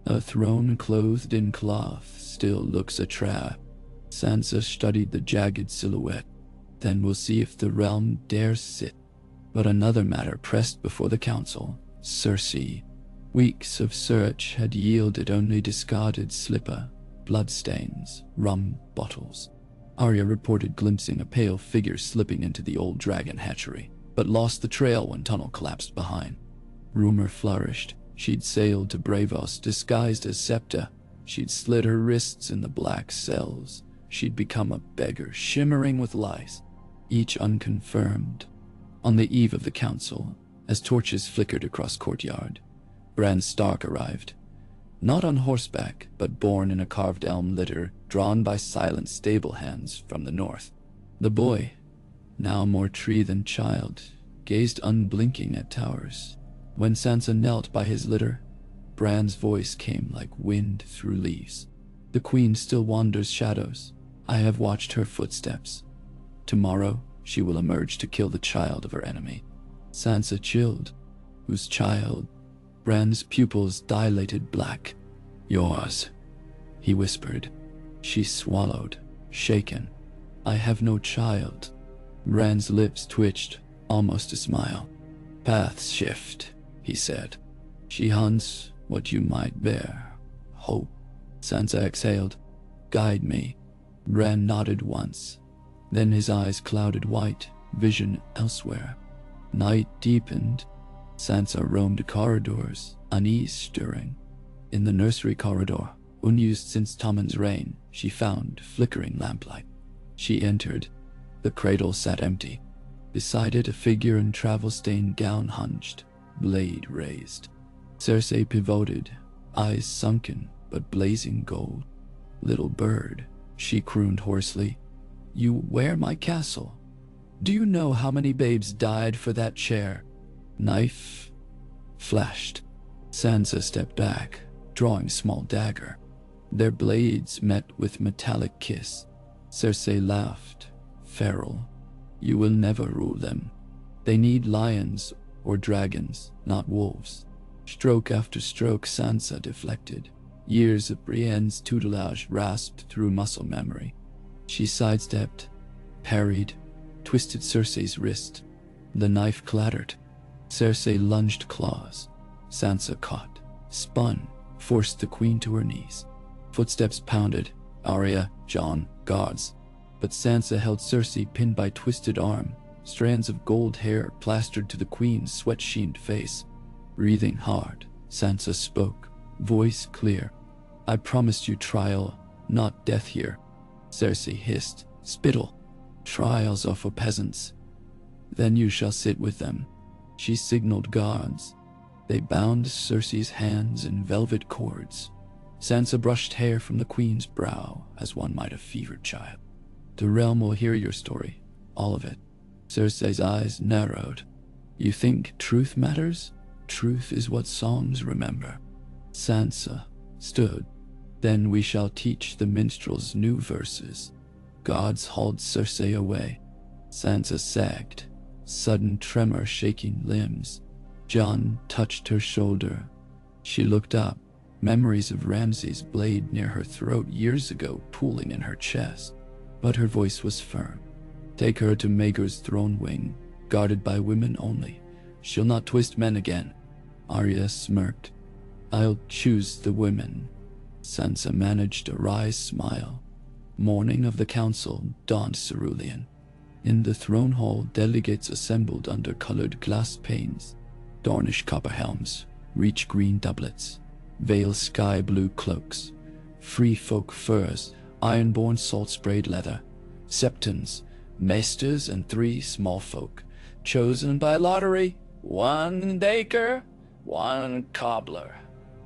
A throne clothed in cloth still looks a trap. Sansa studied the jagged silhouette. Then we'll see if the realm dares sit. But another matter pressed before the council. Cersei. Weeks of search had yielded only discarded slipper, bloodstains, rum bottles. Arya reported glimpsing a pale figure slipping into the old dragon hatchery, but lost the trail when tunnel collapsed behind. Rumor flourished. She'd sailed to Braavos disguised as Septa. She'd slit her wrists in the black cells. She'd become a beggar shimmering with lies, each unconfirmed. On the eve of the council, as torches flickered across courtyard, Bran Stark arrived. Not on horseback, but borne in a carved elm litter drawn by silent stable hands from the north. The boy, now more tree than child, gazed unblinking at towers. When Sansa knelt by his litter, Bran's voice came like wind through leaves. The queen still wanders shadows. I have watched her footsteps. Tomorrow, she will emerge to kill the child of her enemy. Sansa chilled. Whose child? Bran's pupils dilated black. Yours, he whispered. She swallowed, shaken. I have no child. Bran's lips twitched, almost a smile. Paths shift, he said. She hunts what you might bear. Hope. Sansa exhaled. Guide me. Bran nodded once. Then his eyes clouded white, vision elsewhere. Night deepened. Sansa roamed corridors, unease stirring. In the nursery corridor, unused since Tommen's reign, she found flickering lamplight. She entered. The cradle sat empty. Beside it, a figure in travel-stained gown hunched, blade raised. Cersei pivoted, eyes sunken but blazing gold. Little bird, she crooned hoarsely. You wear my castle. Do you know how many babes died for that chair? Knife flashed. Sansa stepped back, drawing small dagger. Their blades met with metallic kiss. Cersei laughed, feral. You will never rule them. They need lions or dragons, not wolves. Stroke after stroke, Sansa deflected. Years of Brienne's tutelage rasped through muscle memory. She sidestepped, parried, twisted Cersei's wrist. The knife clattered. Cersei lunged claws. Sansa caught, spun, forced the queen to her knees. Footsteps pounded. Arya, Jon, guards. But Sansa held Cersei pinned by twisted arm, strands of gold hair plastered to the queen's sweat-sheened face. Breathing hard, Sansa spoke, voice clear. I promised you trial, not death here. Cersei hissed, spittle. Trials are for peasants. Then you shall sit with them. She signaled guards. They bound Cersei's hands in velvet cords. Sansa brushed hair from the queen's brow as one might a fevered child. The realm will hear your story, all of it. Cersei's eyes narrowed. You think truth matters? Truth is what songs remember. Sansa stood. Then we shall teach the minstrels new verses. Gods hauled Cersei away. Sansa sagged, sudden tremor shaking limbs. Jon touched her shoulder. She looked up, memories of Ramsay's blade near her throat years ago pooling in her chest. But her voice was firm. Take her to Maegor's throne wing, guarded by women only. She'll not twist men again. Arya smirked. I'll choose the women. Sansa managed a wry smile. Morning of the council dawned cerulean. In the throne hall, delegates assembled under colored glass panes. Dornish copper helms, reach green doublets, veil sky blue cloaks, free folk furs, ironborn salt-sprayed leather, septons, maesters, and 3 small folk, chosen by lottery, 1 baker, 1 cobbler,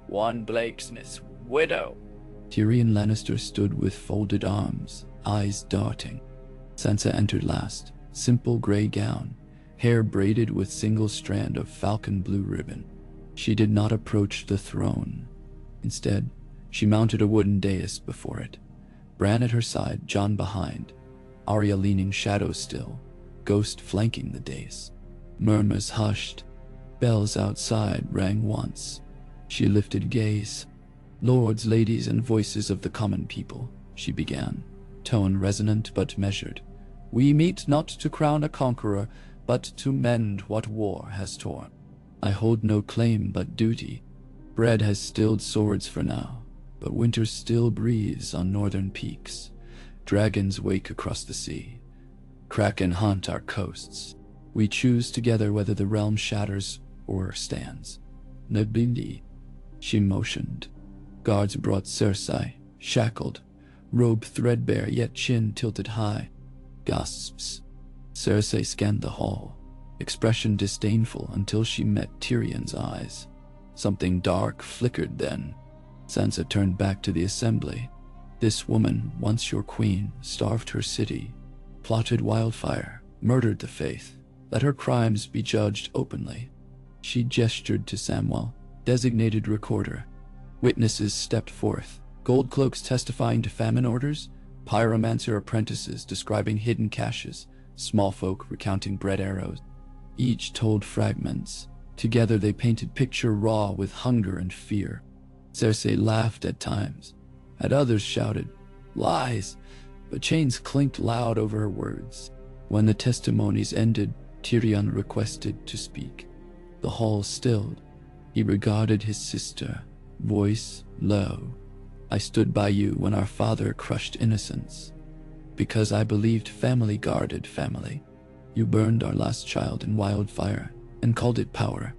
1 blacksmith's widow. Tyrion Lannister stood with folded arms, eyes darting. Sansa entered last, simple gray gown, hair braided with single strand of falcon blue ribbon. She did not approach the throne. Instead, she mounted a wooden dais before it. Bran at her side, Jon behind, Arya leaning shadow still, Ghost flanking the dais. Murmurs hushed. Bells outside rang once. She lifted gaze. Lords, ladies, and voices of the common people, she began, tone resonant but measured. We meet not to crown a conqueror, but to mend what war has torn. I hold no claim but duty. Bread has stilled swords for now, but winter still breathes on northern peaks. Dragons wake across the sea. Kraken haunt our coasts. We choose together whether the realm shatters or stands. Nabindi, she motioned. Guards brought Cersei, shackled, robe threadbare yet chin tilted high. Gasps. Cersei scanned the hall, expression disdainful until she met Tyrion's eyes. Something dark flickered then. Sansa turned back to the assembly. This woman, once your queen, starved her city, plotted wildfire, murdered the faith. Let her crimes be judged openly. She gestured to Samwell, designated recorder. Witnesses stepped forth, gold cloaks testifying to famine orders, pyromancer apprentices describing hidden caches, small folk recounting bread arrows. Each told fragments. Together they painted picture raw with hunger and fear. Cersei laughed at times. At others shouted, "Lies!" But chains clinked loud over her words. When the testimonies ended, Tyrion requested to speak. The hall stilled. He regarded his sister, voice low. "I stood by you when our father crushed innocence. Because I believed family guarded family. You burned our last child in wildfire and called it power.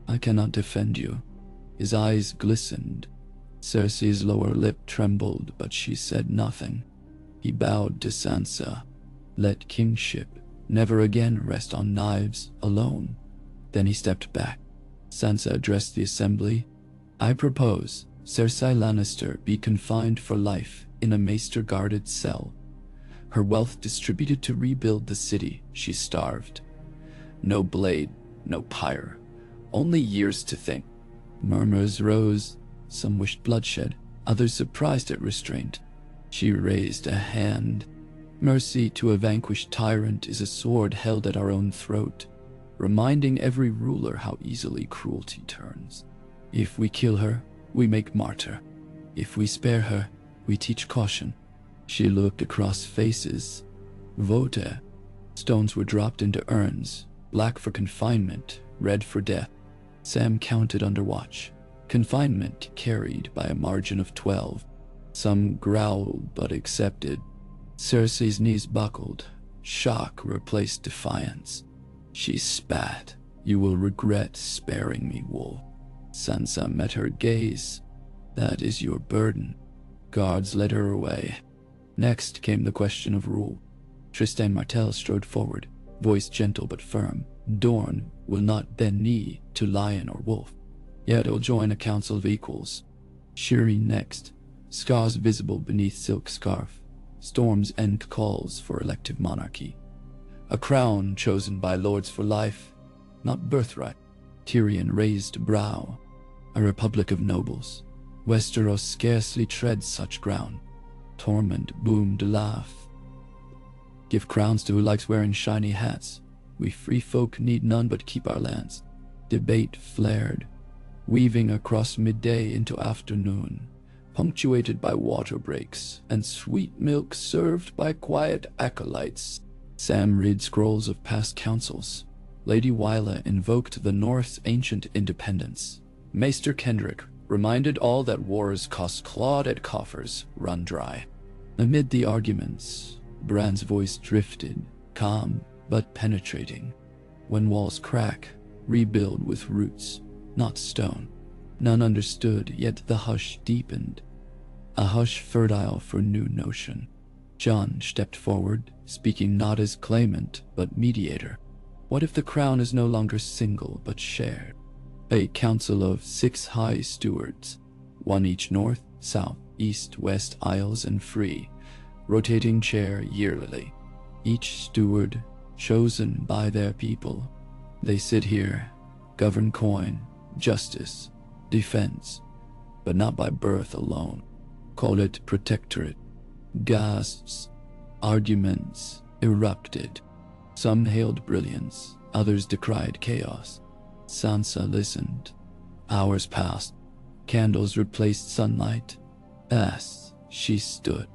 I cannot defend you." His eyes glistened. Cersei's lower lip trembled, but she said nothing. He bowed to Sansa. Let kingship never again rest on knives alone. Then he stepped back. Sansa addressed the assembly. "I propose Cersei Lannister be confined for life in a maester-guarded cell. Her wealth distributed to rebuild the city she starved. No blade, no pyre, only years to think." Murmurs rose. Some wished bloodshed, others surprised at restraint. She raised a hand. "Mercy to a vanquished tyrant is a sword held at our own throat, reminding every ruler how easily cruelty turns. If we kill her, we make martyr. If we spare her, we teach caution." She looked across faces. Vote. Stones were dropped into urns, black for confinement, red for death. Sam counted under watch. Confinement carried by a margin of 12. Some growled but accepted. Cersei's knees buckled. Shock replaced defiance. She spat. "You will regret sparing me, wolf." Sansa met her gaze. "That is your burden." Guards led her away. Next came the question of rule. Tristan Martell strode forward, voice gentle but firm. "Dorne will not bend knee to lion or wolf, yet he'll join a council of equals." Shiri next, scars visible beneath silk scarf. Storm's End calls for elective monarchy. A crown chosen by lords for life, not birthright. Tyrion raised brow. A republic of nobles. Westeros scarcely treads such ground. Tormund boomed a laugh. "Give crowns to who likes wearing shiny hats. We free folk need none but keep our lands." Debate flared, weaving across midday into afternoon, punctuated by water breaks and sweet milk served by quiet acolytes. Sam read scrolls of past councils. Lady Wyla invoked the North's ancient independence. Maester Kendrick reminded all that wars cost clawed coffers run dry. Amid the arguments, Bran's voice drifted, calm but penetrating. "When walls crack, rebuild with roots, not stone." None understood, yet the hush deepened. A hush fertile for new notion. Jon stepped forward, speaking not as claimant, but mediator. "What if the crown is no longer single, but shared? A council of 6 high stewards, one each north, south, east, west, isles, and free, rotating chair yearly. Each steward chosen by their people. They sit here, govern coin, justice, defense, but not by birth alone. Call it protectorate." Gasps, arguments erupted. Some hailed brilliance, others decried chaos. Sansa listened. Hours passed. Candles replaced sunlight. As she stood.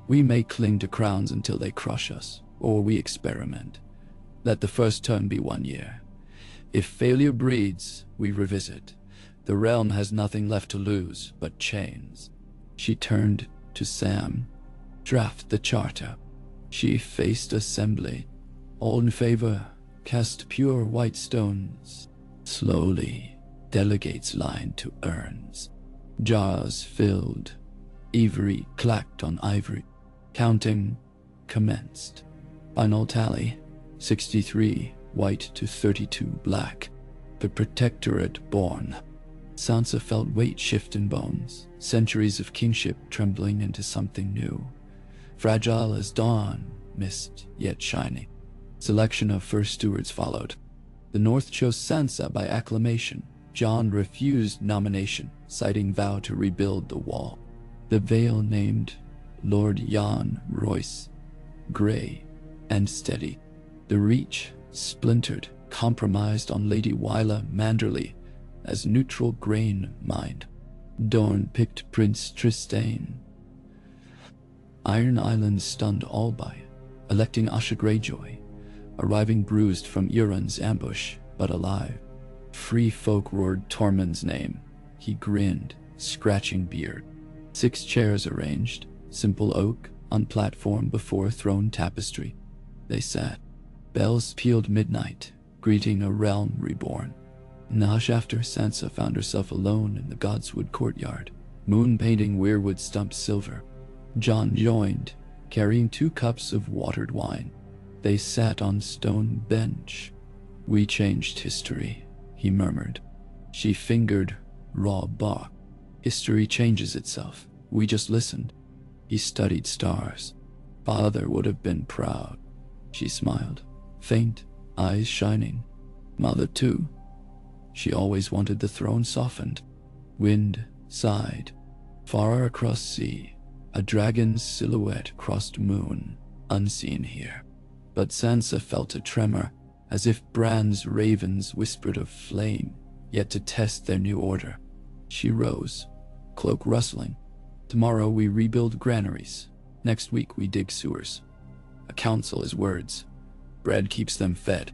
"We may cling to crowns until they crush us, or we experiment. Let the first term be 1 year. If failure breeds, we revisit. The realm has nothing left to lose but chains." She turned to Sam. "Draft the charter." She faced assembly. "All in favor, cast pure white stones." Slowly, delegates lined to urns. Jars filled. Ivory clacked on ivory. Counting commenced. Final tally, 63 white to 32 black. The protectorate born. Sansa felt weight shift in bones, centuries of kingship trembling into something new. Fragile as dawn, mist yet shining. Selection of first stewards followed. The North chose Sansa by acclamation. Jon refused nomination, citing vow to rebuild the wall. The Vale named Lord Jan Royce, gray and steady. The Reach, splintered, compromised on Lady Wyla Manderley as neutral grain mined. Dorne picked Prince Trystane. Iron Island stunned Allby, electing Asha Greyjoy, arriving bruised from Euron's ambush, but alive. Free folk roared Tormund's name. He grinned, scratching beard. 6 chairs arranged, simple oak, on platform before throne tapestry. They sat. Bells pealed midnight, greeting a realm reborn. In the hush after, Sansa found herself alone in the Godswood courtyard, moon painting weirwood stumps silver. Jon joined, carrying 2 cups of watered wine. They sat on stone bench. "We changed history," he murmured. She fingered raw bark. "History changes itself. We just listened." He studied stars. "Father would have been proud." She smiled, faint, eyes shining. "Mother too." She always wanted the throne softened. Wind sighed. Far across sea, a dragon's silhouette crossed moon, unseen here. But Sansa felt a tremor, as if Bran's ravens whispered of flame, yet to test their new order. She rose, cloak rustling. "Tomorrow we rebuild granaries. Next week we dig sewers. A council is words. Bread keeps them fed."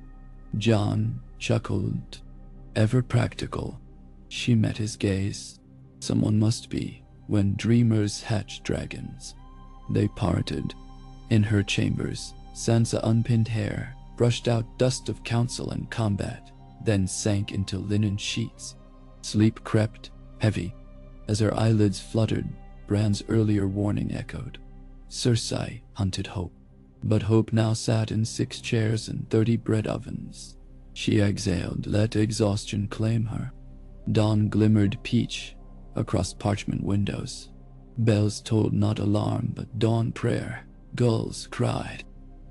Jon chuckled. "Ever practical." She met his gaze. Someone must be, when dreamers hatch dragons. They parted. In her chambers, Sansa unpinned hair, brushed out dust of council and combat, then sank into linen sheets. Sleep crept, heavy. As her eyelids fluttered, Bran's earlier warning echoed. Cersei hunted hope. But hope now sat in 6 chairs and 30 bread ovens. She exhaled, let exhaustion claim her. Dawn glimmered peach across parchment windows. Bells tolled not alarm but dawn prayer. Gulls cried.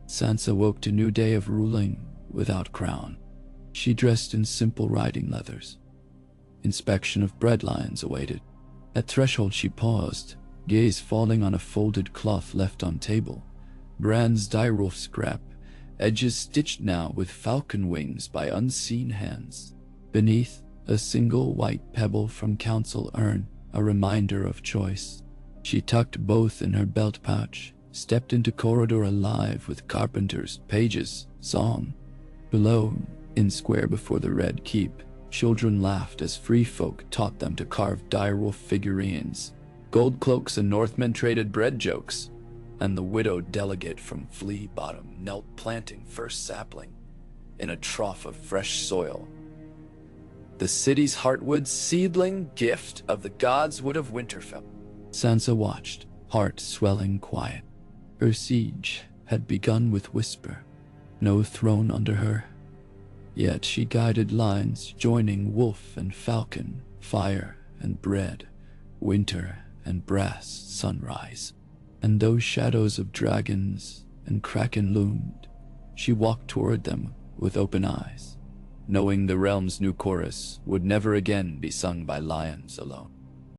Sansa woke to new day of ruling without crown. She dressed in simple riding leathers. Inspection of breadlines awaited. At threshold she paused, gaze falling on a folded cloth left on table. Bran's direwolf scrap, edges stitched now with falcon wings by unseen hands. Beneath, a single white pebble from council urn, a reminder of choice. She tucked both in her belt pouch, stepped into corridor alive with carpenters, pages, song. Below, in square before the Red Keep, children laughed as free folk taught them to carve direwolf figurines. Gold cloaks and Northmen traded bread jokes, and the widowed delegate from Flea Bottom knelt planting first sapling in a trough of fresh soil. The city's heartwood seedling gift of the godswood of Winterfell. Sansa watched, heart swelling quiet. Her siege had begun with whisper. No throne under her. Yet she guided lines joining wolf and falcon, fire and bread, winter and brass sunrise. And those shadows of dragons and kraken loomed. She walked toward them with open eyes, knowing the realm's new chorus would never again be sung by lions alone.